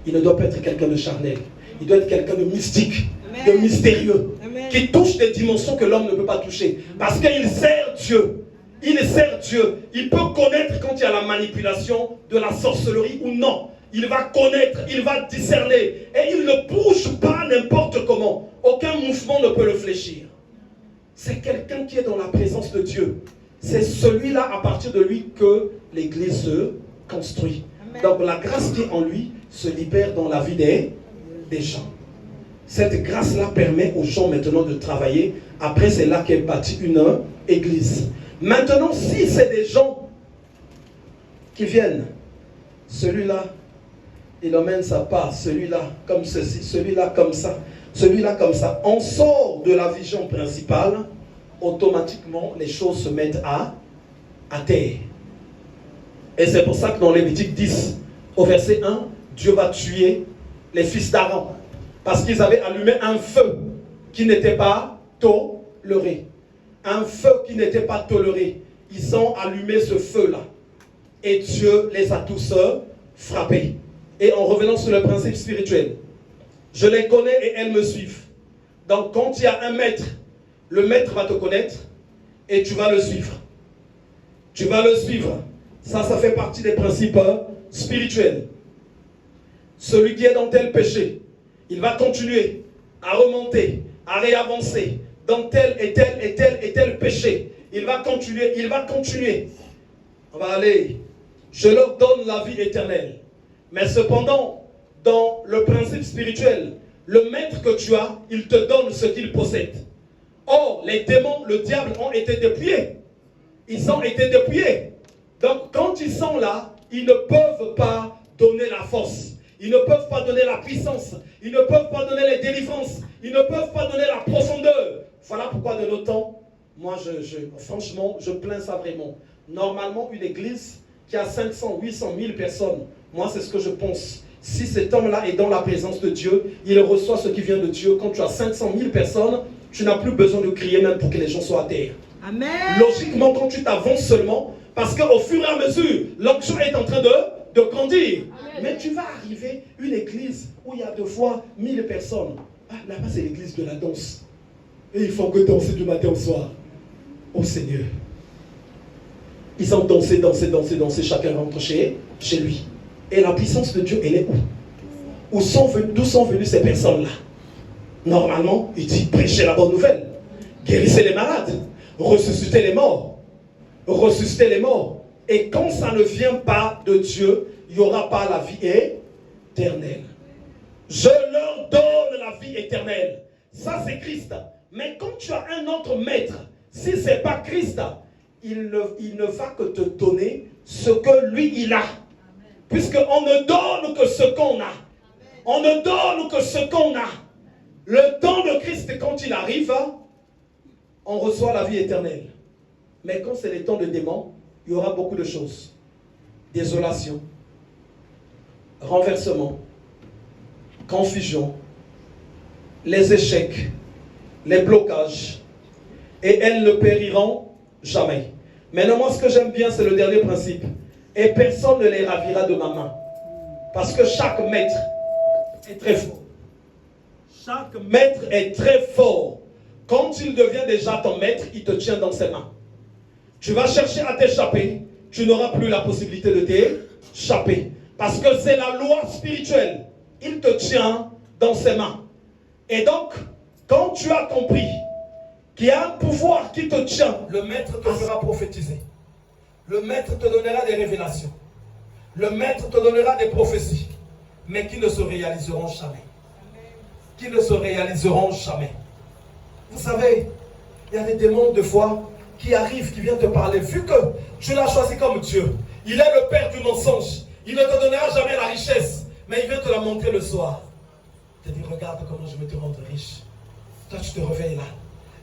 A: Il ne doit pas être quelqu'un de charnel. Il doit être quelqu'un de mystique, Amen. De mystérieux, Amen. Qui touche des dimensions que l'homme ne peut pas toucher. Parce qu'il sert Dieu. Il sert Dieu. Il peut connaître quand il y a la manipulation de la sorcellerie ou non. Il va connaître, il va discerner. Et il ne bouge pas n'importe comment. Aucun mouvement ne peut le fléchir. C'est quelqu'un qui est dans la présence de Dieu. C'est celui-là, à partir de lui, que l'Église se construit. Amen. Donc la grâce qui est en lui se libère dans la vie des gens. Cette grâce-là permet aux gens maintenant de travailler. Après, c'est là qu'est bâtie une église. Maintenant, si c'est des gens qui viennent, celui-là, il emmène sa part, celui-là comme ceci, celui-là comme ça, celui-là comme ça. On sort de la vision principale, automatiquement les choses se mettent à terre. Et c'est pour ça que dans Lévitique 10, au verset 1, Dieu va tuer les fils d'Aaron. Parce qu'ils avaient allumé un feu qui n'était pas toléré. Un feu qui n'était pas toléré. Ils ont allumé ce feu-là. Et Dieu les a tous frappés. Et en revenant sur le principe spirituel, je les connais et elles me suivent. Donc quand il y a un maître, le maître va te connaître et tu vas le suivre. Tu vas le suivre. Ça fait partie des principes spirituels. Celui qui est dans tel péché, il va continuer à remonter, à réavancer dans tel et tel et tel et tel péché. Il va continuer, il va continuer. On va aller. Je leur donne la vie éternelle. Mais cependant, dans le principe spirituel, le maître que tu as, il te donne ce qu'il possède. Or, les démons, le diable ont été dépouillés. Ils ont été dépouillés. Donc, quand ils sont là, ils ne peuvent pas donner la force. Ils ne peuvent pas donner la puissance. Ils ne peuvent pas donner les délivrances. Ils ne peuvent pas donner la profondeur. Voilà pourquoi de nos temps, moi, franchement, je plains ça vraiment. Normalement, une église qui a 500, 800, 1000 personnes, moi, c'est ce que je pense. Si cet homme-là est dans la présence de Dieu, il reçoit ce qui vient de Dieu. Quand tu as 500 000 personnes, tu n'as plus besoin de crier même pour que les gens soient à terre. Amen. Logiquement, quand tu t'avances seulement, parce qu'au fur et à mesure, l'onction est en train de de grandir. Mais tu vas arriver une église où il y a 2 fois 1000 personnes. Ah, là-bas, c'est l'église de la danse. Et il faut que danser du matin au soir. Oh Seigneur. Ils ont dansé, chacun rentre chez lui. Et la puissance de Dieu, elle est où? D'où sont venues ces personnes-là? Normalement, il dit prêchez la bonne nouvelle. Guérissez les malades. Ressuscitez les morts. Ressuscitez les morts. Et quand ça ne vient pas de Dieu, il n'y aura pas la vie éternelle. Je leur donne la vie éternelle. Ça, c'est Christ. Mais quand tu as un autre maître, si ce n'est pas Christ, il ne va que te donner ce que lui, il a. Puisqu'on ne donne que ce qu'on a. On ne donne que ce qu'on a. Le temps de Christ, quand il arrive, on reçoit la vie éternelle. Mais quand c'est les temps de démons, il y aura beaucoup de choses. Désolation, renversement, confusion, les échecs, les blocages. Et elles ne périront jamais. Maintenant, moi, ce que j'aime bien, c'est le dernier principe. Et personne ne les ravira de ma main. Parce que chaque maître est très fort. Chaque maître est très fort. Quand il devient déjà ton maître, il te tient dans ses mains. Tu vas chercher à t'échapper, tu n'auras plus la possibilité de t'échapper. Parce que c'est la loi spirituelle. Il te tient dans ses mains. Et donc, quand tu as compris qu'il y a un pouvoir qui te tient, le maître te fera prophétiser. Le maître te donnera des révélations. Le maître te donnera des prophéties. Mais qui ne se réaliseront jamais. Qui ne se réaliseront jamais. Vous savez, il y a des démons de foi qui arrivent, qui viennent te parler. Vu que tu l'as choisi comme Dieu, il est le père du mensonge. Il ne te donnera jamais la richesse, mais il vient te la montrer le soir. Il te dit, regarde comment je vais te rendre riche. Toi, tu te réveilles là.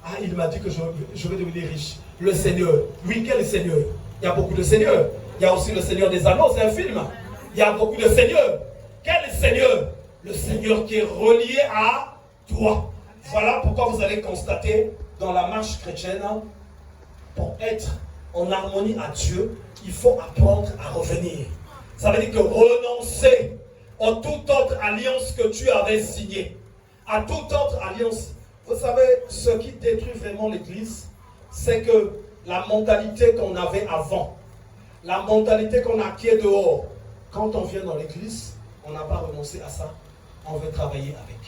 A: Ah, il m'a dit que je vais devenir riche. Le Seigneur. Oui, quel Seigneur? Il y a beaucoup de seigneurs. Il y a aussi le Seigneur des Anneaux, c'est un film. Il y a beaucoup de seigneurs. Quel Seigneur? Le Seigneur qui est relié à toi. Voilà pourquoi vous allez constater dans la marche chrétienne, pour être en harmonie à Dieu, il faut apprendre à revenir. Ça veut dire que renoncer à toute autre alliance que tu avais signée, à toute autre alliance. Vous savez, ce qui détruit vraiment l'Église, c'est que la mentalité qu'on avait avant, la mentalité qu'on a qui est dehors, quand on vient dans l'Église, on n'a pas renoncé à ça, on veut travailler avec.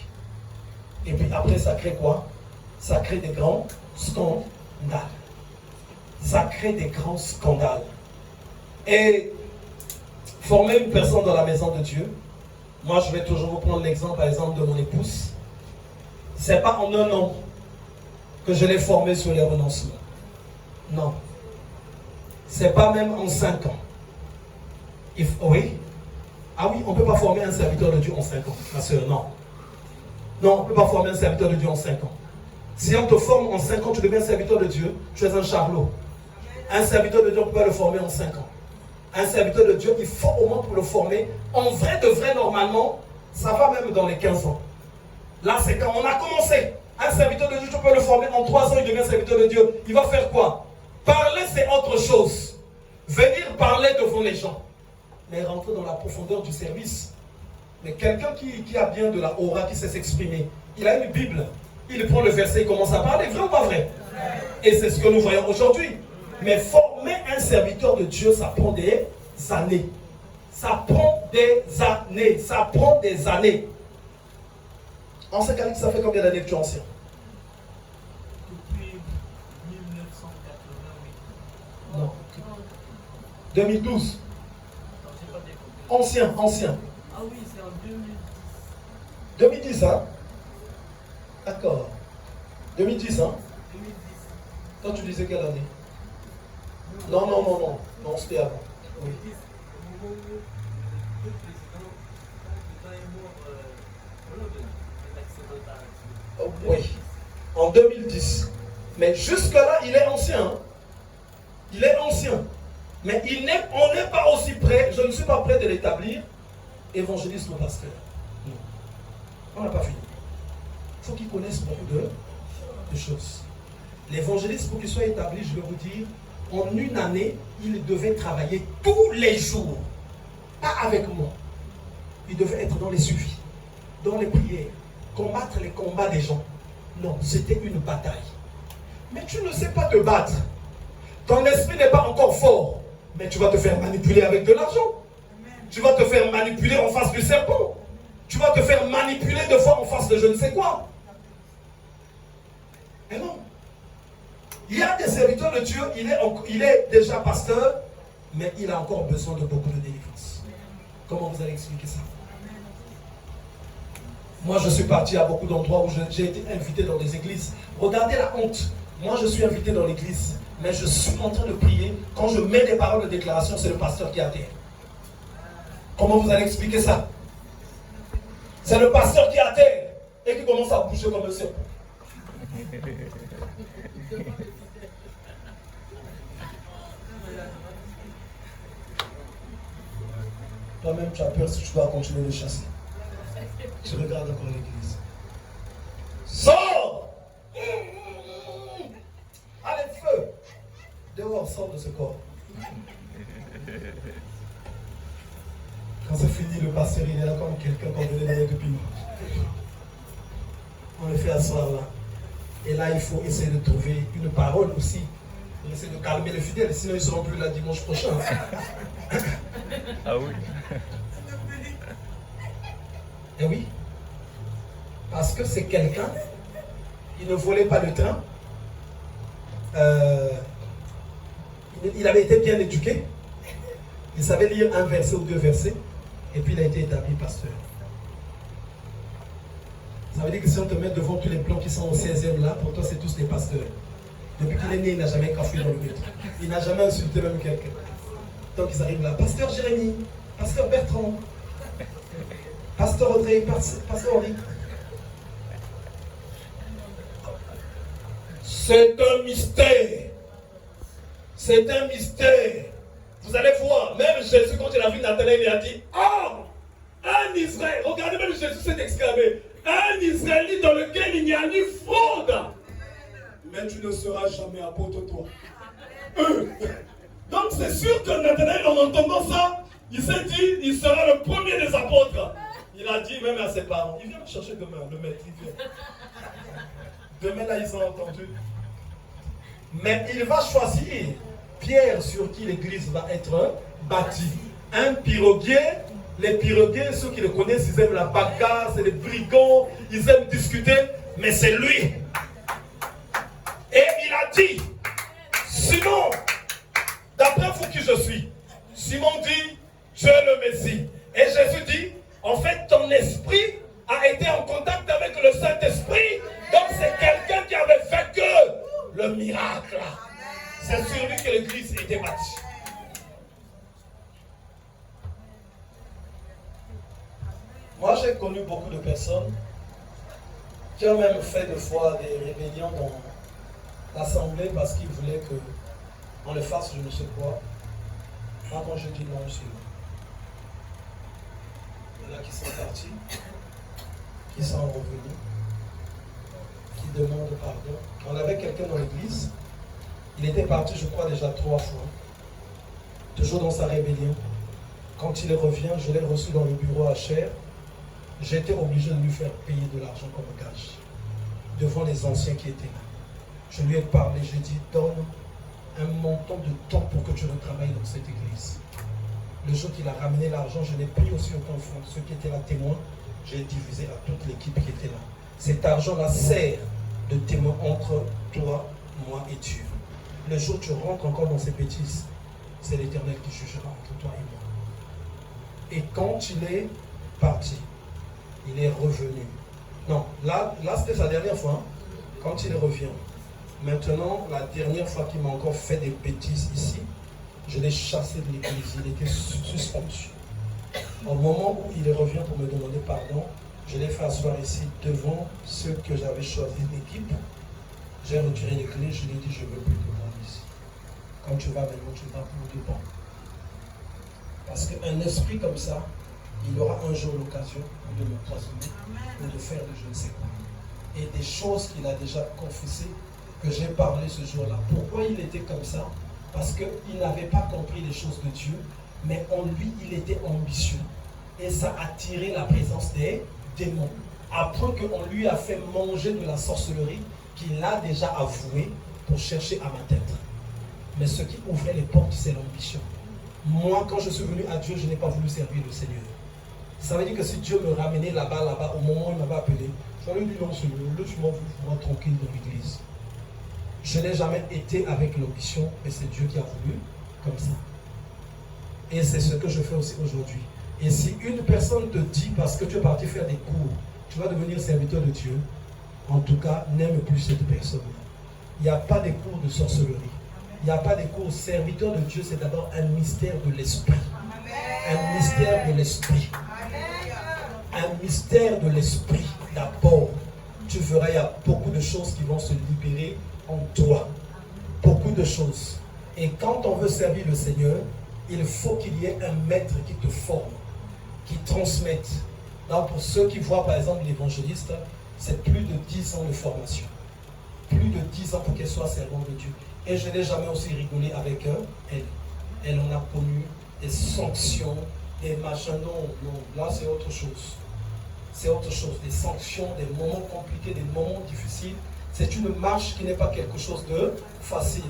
A: Et puis après, ça crée quoi? Ça crée des grands scandales. Ça crée des grands scandales. Et former une personne dans la maison de Dieu, moi je vais toujours vous prendre l'exemple, par exemple, de mon épouse. C'est pas en 1 an que je l'ai formée sur les renoncements. Non. C'est pas même en 5 ans. Oui. Ah oui, on ne peut pas former un serviteur de Dieu en 5 ans. Ma soeur, non. Non, on ne peut pas former un serviteur de Dieu en 5 ans. Si on te forme en 5 ans, tu deviens un serviteur de Dieu, tu es un charlot. Un serviteur de Dieu, on ne peut pas le former en 5 ans. Un serviteur de Dieu, il faut au moins pour le former. En vrai de vrai, normalement, ça va même dans les 15 ans. Là, c'est quand on a commencé. Un serviteur de Dieu, tu peux le former en 3 ans, il devient serviteur de Dieu. Il va faire quoi? Parler, c'est autre chose. Venir parler devant les gens. Mais rentrer dans la profondeur du service. Mais quelqu'un qui a bien de la aura, qui sait s'exprimer, il a une Bible. Il prend le verset, il commence à parler, vrai ou pas vrai? Et c'est ce que nous voyons aujourd'hui. Mais former un serviteur de Dieu, ça prend des années. Ça prend des années. Ça prend des années. Ancien Calix, ça fait combien d'années que tu es ancien?
B: Depuis 1988.
A: Non. 2012. Ancien.
B: Ah oui, c'est en 2010.
A: 2010, hein? D'accord. 2010, hein?
B: 2010.
A: Toi, tu disais quelle année? Non, c'était avant. Oui. Oh, oui. En 2010. Mais jusque-là, il est ancien. Hein? Il est ancien. Mais on n'est pas aussi prêt, je ne suis pas prêt de l'établir, évangéliste ou pasteur. Non. On n'a pas fini. Il faut qu'il connaisse beaucoup de choses. L'évangéliste, pour qu'il soit établi, je vais vous dire, en 1 année, il devait travailler tous les jours. pas avec moi. Il devait être dans les suivis, dans les prières, combattre les combats des gens. Non, c'était une bataille. Mais tu ne sais pas te battre. Ton esprit n'est pas encore fort. Mais tu vas te faire manipuler avec de l'argent. Tu vas te faire manipuler en face du serpent. Tu vas te faire manipuler de fois en face de je ne sais quoi. Et non. Il y a des serviteurs de Dieu, il est déjà pasteur, mais il a encore besoin de beaucoup de délivrance. Comment vous allez expliquer ça? Moi, je suis parti à beaucoup d'endroits où j'ai été invité dans des églises. Regardez la honte. Moi, je suis invité dans l'église, mais je suis en train de prier. Quand je mets des paroles de déclaration, c'est le pasteur qui est à terre. Comment vous allez expliquer ça? C'est le pasteur qui est à terre et qui commence à bouger comme un serpent. Toi-même, tu as peur si tu dois continuer de chasser. Tu regardes encore l'église. Sors! Allez, feu! Dehors, sors de ce corps. Quand c'est fini, le pasteur, il est là comme quelqu'un qu'on venait d'aller depuis nous. On le fait asseoir là. Et là, il faut essayer de trouver une parole aussi. Pour essayer de calmer les fidèles, sinon ils ne seront plus là dimanche prochain.
C: Ah oui.
A: Eh oui. Parce que c'est quelqu'un, il ne volait pas le train. Il avait été bien éduqué. Il savait lire un verset ou deux versets. Et puis il a été établi pasteur. Ça veut dire que si on te met devant tous les plans qui sont au 16e là, pour toi c'est tous des pasteurs. Depuis qu'il est né, il n'a jamais cafouillé dans le métro. Il n'a jamais insulté même quelqu'un. Donc ils arrivent là. Pasteur Jérémy, pasteur Bertrand, pasteur Audrey, pasteur Henri. C'est un mystère. C'est un mystère. Vous allez voir, même Jésus, quand il a vu Nathanaël, il a dit, oh, un Israël, regardez, même Jésus s'est exclamé, un Israélite dans lequel il n'y a ni fraude. Mais tu ne seras jamais apôtre, toi. Donc c'est sûr que Nathanaël, en entendant ça, il s'est dit, il sera le premier des apôtres. Il a dit même à ses parents, il vient me chercher demain, le maître, il vient. Demain, là, ils ont entendu. Mais il va choisir Pierre sur qui l'église va être bâtie. Un piroguier, les piroguiers, ceux qui le connaissent, ils aiment la bagarre, c'est les brigands, ils aiment discuter, mais c'est lui. Et il a dit, Simon, d'après vous qui je suis, Simon dit, tu es le Messie. Et Jésus dit, en fait, ton esprit a été en contact avec le Saint-Esprit, donc c'est quelqu'un qui avait vécu le miracle. C'est sur lui que l'église était bâtie. Moi, j'ai connu beaucoup de personnes qui ont même fait des fois des rébellions dans l'assemblée parce qu'ils voulaient qu'on le fasse je ne sais quoi. Moi, quand je dis non, c'est non. Il y en a qui sont partis, qui sont revenus, qui demandent pardon. On avait quelqu'un dans l'église, il était parti, je crois, déjà 3 fois, toujours dans sa rébellion. Quand il revient, je l'ai reçu dans le bureau à Cher. J'étais obligé de lui faire payer de l'argent comme gage, devant les anciens qui étaient là. Je lui ai parlé, j'ai dit, donne un montant de temps pour que tu retravailles dans cette église. Le jour qu'il a ramené l'argent, je l'ai pris aussi au fond. Ceux qui étaient là témoins, j'ai divisé à toute l'équipe qui était là. Cet argent-là sert de témoin entre toi, moi et Dieu. Le jour où tu rentres encore dans ces bêtises, c'est l'Éternel qui jugera entre toi et moi. Et quand il est parti, il est revenu. Non, là c'était sa dernière fois, hein, quand il revient. Maintenant, la dernière fois qu'il m'a encore fait des bêtises ici, je l'ai chassé de l'église, il était suspendu. Au moment où il revient pour me demander pardon, je l'ai fait asseoir ici devant ceux que j'avais choisi d'équipe. J'ai retiré les clés, je lui ai dit je ne veux plus te voir ici. Quand tu vas maintenant, tu vas pour de bon. Parce qu'un esprit comme ça, il aura un jour l'occasion de me poisonner ou de faire de je ne sais quoi. Et des choses qu'il a déjà confessées, que j'ai parlé ce jour-là. Pourquoi il était comme ça? Parce qu'il n'avait pas compris les choses de Dieu, mais en lui, il était ambitieux. Et ça a attiré la présence des démons. Après qu'on lui a fait manger de la sorcellerie qu'il a déjà avoué pour chercher à m'atteindre. Mais ce qui ouvrait les portes, c'est l'ambition. Moi, quand je suis venu à Dieu, je n'ai pas voulu servir le Seigneur. Ça veut dire que si Dieu me ramenait là-bas, au moment où il m'avait appelé, j'aurais dit non, Seigneur, laisse-moi vivre tranquille dans l'église. Je n'ai jamais été avec l'ambition, mais c'est Dieu qui a voulu comme ça. Et c'est ce que je fais aussi aujourd'hui. Et si une personne te dit, parce que tu es parti faire des cours, tu vas devenir serviteur de Dieu, en tout cas, n'aime plus cette personne. Il n'y a pas de cours de sorcellerie. Il n'y a pas de cours. Serviteur de Dieu, c'est d'abord un mystère de l'esprit. Un mystère de l'esprit. Un mystère de l'esprit d'abord. Tu verras, il y a beaucoup de choses qui vont se libérer en toi. Beaucoup de choses. Et quand on veut servir le Seigneur, il faut qu'il y ait un maître qui te forme, qui transmette. Donc pour ceux qui voient par exemple l'évangéliste, c'est plus de 10 ans de formation. Plus de 10 ans pour qu'elle soit servante de Dieu. Et je n'ai jamais aussi rigolé avec elle. Elle en a connu des sanctions, des machins. Non, non, là c'est autre chose. C'est autre chose. Des sanctions, des moments compliqués, des moments difficiles. C'est une marche qui n'est pas quelque chose de facile.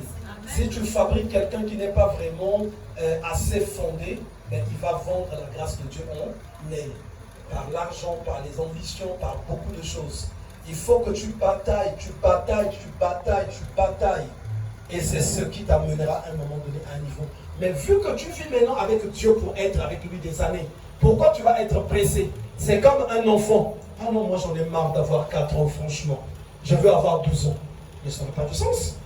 A: Si tu fabriques quelqu'un qui n'est pas vraiment assez fondé, ben, il va vendre la grâce de Dieu en elle. Par l'argent, par les ambitions, par beaucoup de choses. Il faut que tu batailles, tu batailles, tu batailles, tu batailles. Et c'est ce qui t'amènera à un moment donné à un niveau. Mais vu que tu vis maintenant avec Dieu pour être avec lui des années, pourquoi tu vas être pressé? C'est comme un enfant. Ah non, moi j'en ai marre d'avoir 4 ans, franchement. Je veux avoir 12 ans. Mais ça n'a pas de sens.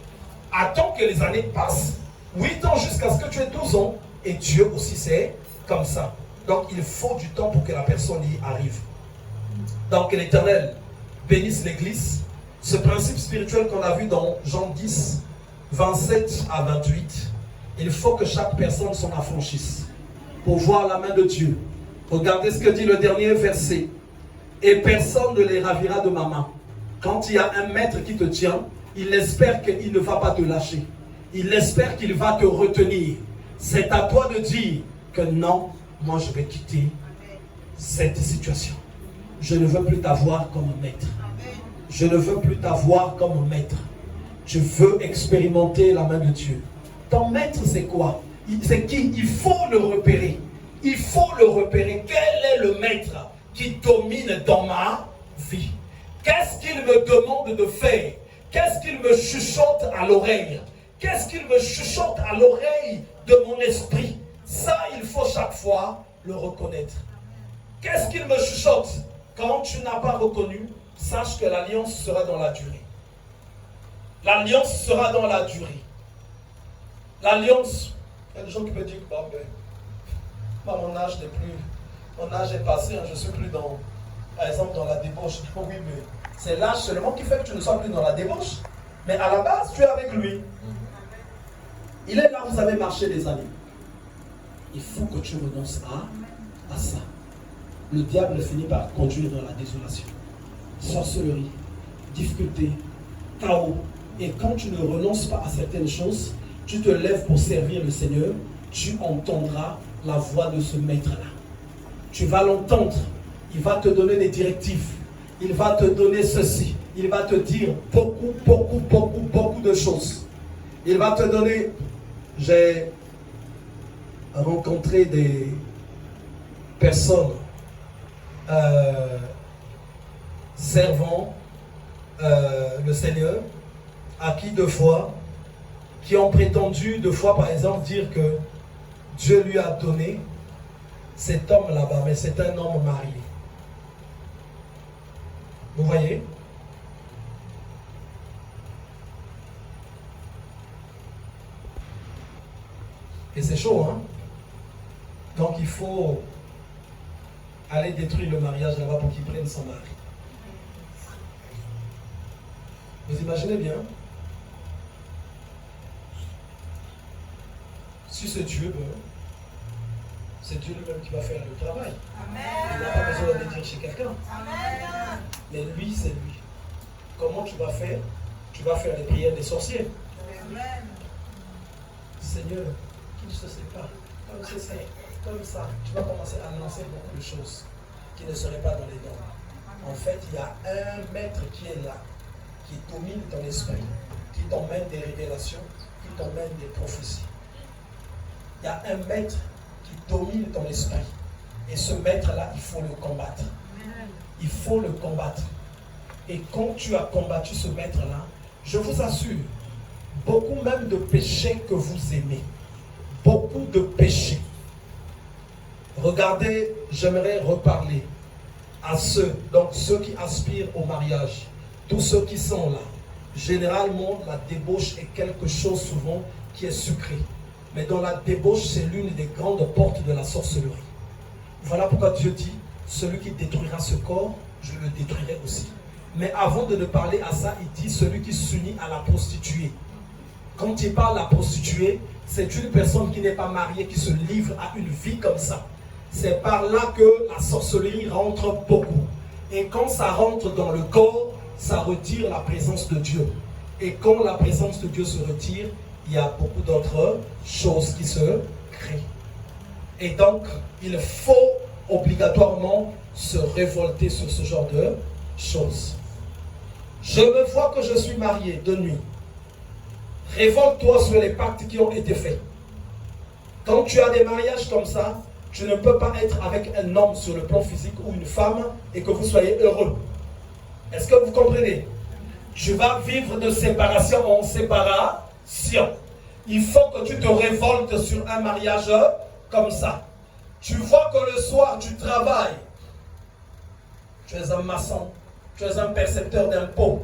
A: Attends que les années passent. 8 ans jusqu'à ce que tu aies 12 ans. Et Dieu aussi c'est comme ça. Donc il faut du temps pour que la personne y arrive. Donc que l'Éternel bénisse l'Église. Ce principe spirituel qu'on a vu dans Jean 10, 27 à 28, il faut que chaque personne s'en affranchisse pour voir la main de Dieu. Regardez ce que dit le dernier verset. Et personne ne les ravira de ma main. Quand il y a un maître qui te tient, il espère qu'il ne va pas te lâcher. Il espère qu'il va te retenir. C'est à toi de dire que non, moi je vais quitter cette situation. Je ne veux plus t'avoir comme maître. Je ne veux plus t'avoir comme maître. Je veux expérimenter la main de Dieu. Ton maître c'est quoi? C'est qui? Il faut le repérer. Il faut le repérer. Quel est le maître qui domine dans ma vie? Qu'est-ce qu'il me demande de faire? Qu'est-ce qu'il me chuchote à l'oreille? Qu'est-ce qu'il me chuchote à l'oreille de mon esprit? Ça, il faut chaque fois le reconnaître. Qu'est-ce qu'il me chuchote? Quand tu n'as pas reconnu, sache que l'alliance sera dans la durée. L'alliance sera dans la durée. L'alliance, il y a des gens qui me disent, bon, ben, moi, mon âge n'est plus, mon âge est passé, hein, je ne suis plus dans, par exemple, dans la débauche. Je dis, oui, mais c'est l'âge seulement qui fait que tu ne sois plus dans la débauche. Mais à la base, tu es avec lui. Il est là, vous avez marché des années. Il faut que tu renonces à ça. Le diable finit par conduire dans la désolation. Sorcellerie, difficulté, chaos. Et quand tu ne renonces pas à certaines choses, tu te lèves pour servir le Seigneur, tu entendras la voix de ce maître-là. Tu vas l'entendre. Il va te donner des directives. Il va te donner ceci. Il va te dire beaucoup de choses. Il va te donner... J'ai rencontré des personnes servant le Seigneur, à qui deux fois, qui ont prétendu deux fois par exemple dire que Dieu lui a donné cet homme là-bas, mais c'est un homme marié. Vous voyez? Et c'est chaud, hein? Donc il faut aller détruire le mariage là-bas pour qu'il prenne son mari. Vous imaginez bien? Si c'est Dieu, c'est Dieu lui-même qui va faire le travail. Amen. Il n'a pas besoin d'aller dire chez quelqu'un. Mais lui, c'est lui. Comment tu vas faire? Tu vas faire les prières des sorciers. Amen. Seigneur, qu'il ne se sépare. Comme c'est ça, comme ça, tu vas commencer à lancer beaucoup de choses qui ne seraient pas dans les normes. En fait, il y a un maître qui est là, qui domine ton esprit, qui t'emmène des révélations, qui t'emmène des prophéties. Il y a un maître qui domine ton esprit. Et ce maître-là, il faut le combattre. Il faut le combattre. Et quand tu as combattu ce maître-là, je vous assure, beaucoup même de péchés que vous aimez, beaucoup de péchés. Regardez, j'aimerais reparler à ceux, donc ceux qui aspirent au mariage, tous ceux qui sont là. Généralement, la débauche est quelque chose souvent qui est sucré. Mais dans la débauche, c'est l'une des grandes portes de la sorcellerie. Voilà pourquoi Dieu dit, celui qui détruira ce corps, je le détruirai aussi. Mais avant de ne parler à ça, il dit celui qui s'unit à la prostituée. Quand il parle à la prostituée, c'est une personne qui n'est pas mariée, qui se livre à une vie comme ça. C'est par là que la sorcellerie rentre beaucoup. Et quand ça rentre dans le corps, ça retire la présence de Dieu. Et quand la présence de Dieu se retire, il y a beaucoup d'autres choses qui se créent. Et donc, il faut obligatoirement se révolter sur ce genre de choses. Je me vois que je suis marié de nuit. Révolte-toi sur les pactes qui ont été faits. Quand tu as des mariages comme ça, tu ne peux pas être avec un homme sur le plan physique ou une femme et que vous soyez heureux. Est-ce que vous comprenez? Tu vas vivre de séparation en séparation. Il faut que tu te révoltes sur un mariage comme ça. Tu vois que le soir tu travailles. Tu es un maçon. Tu es un percepteur d'impôts.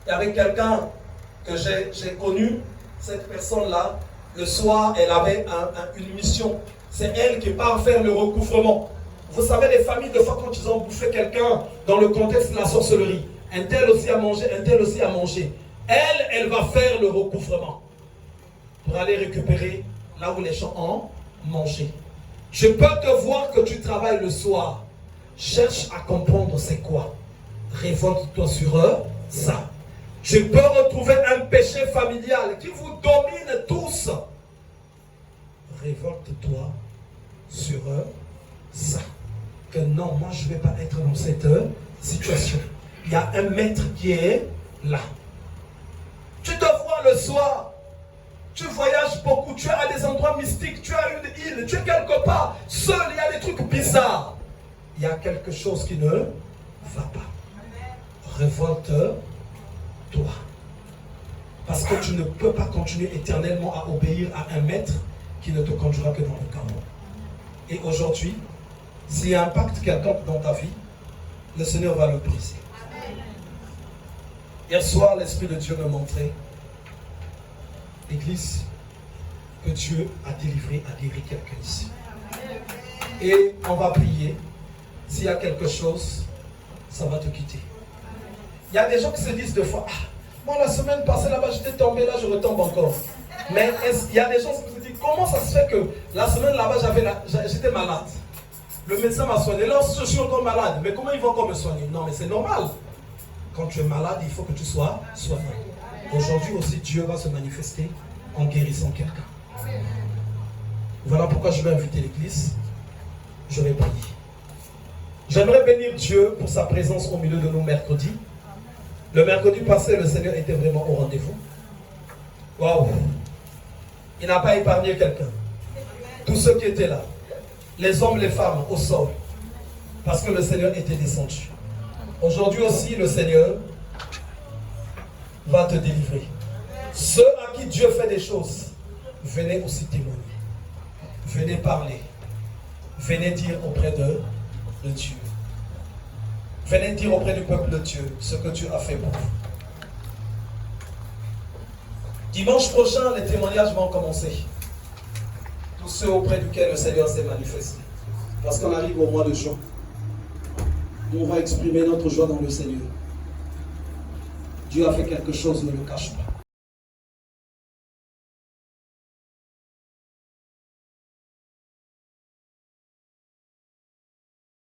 A: Et avec quelqu'un que j'ai connu, cette personne-là, le soir, elle avait une mission. C'est elle qui part faire le recouvrement. Vous savez, les familles, de fois, quand ils ont bouffé quelqu'un dans le contexte de la sorcellerie, un tel aussi a mangé, un tel aussi a mangé. Elle va faire le recouvrement pour aller récupérer là où les gens ont mangé. Je peux te voir que tu travailles le soir. Cherche à comprendre c'est quoi. Révolte-toi sur ça. Je peux retrouver un péché familial qui vous domine tous. Révolte-toi sur ça. Que non, moi je ne vais pas être dans cette situation. Il y a un maître qui est là. Tu te vois le soir. Tu voyages beaucoup, tu es à des endroits mystiques, tu as une île, tu es quelque part. Seul, il y a des trucs bizarres. Il y a quelque chose qui ne va pas. Révolte-toi. Parce que tu ne peux pas continuer éternellement à obéir à un maître qui ne te conduira que dans le chaos. Et aujourd'hui, s'il impacte quelqu'un dans ta vie, le Seigneur va le briser. Hier soir, l'Esprit de Dieu me montrait l'église que Dieu a délivré quelqu'un ici. Et on va prier. S'il y a quelque chose, ça va te quitter. Il y a des gens qui se disent deux fois, moi la semaine passée là-bas j'étais tombé, là je retombe encore. Mais il y a des gens qui se disent, comment ça se fait que la semaine là-bas j'étais malade. Le médecin m'a soigné, là je suis encore malade. Mais comment ils vont encore me soigner? Non mais c'est normal. Quand tu es malade, il faut que tu sois soigné. Aujourd'hui aussi Dieu va se manifester en guérissant quelqu'un. Voilà pourquoi je vais inviter l'église. Je vais prier. J'aimerais bénir Dieu pour sa présence au milieu de nous mercredi. Le mercredi passé, le Seigneur était vraiment au rendez-vous. Waouh! Il n'a pas épargné quelqu'un. Tous ceux qui étaient là, les hommes, les femmes, au sol, parce que le Seigneur était descendu. Aujourd'hui aussi, le Seigneur va te délivrer. Ceux à qui Dieu fait des choses, venez aussi témoigner. Venez parler. Venez dire auprès de Dieu. Venez dire auprès du peuple de Dieu ce que Dieu a fait pour vous. Dimanche prochain, les témoignages vont commencer. Tous ceux auprès duquel le Seigneur s'est manifesté. Parce qu'on arrive au mois de juin. On va exprimer notre joie dans le Seigneur. Dieu a fait quelque chose, ne le cache pas.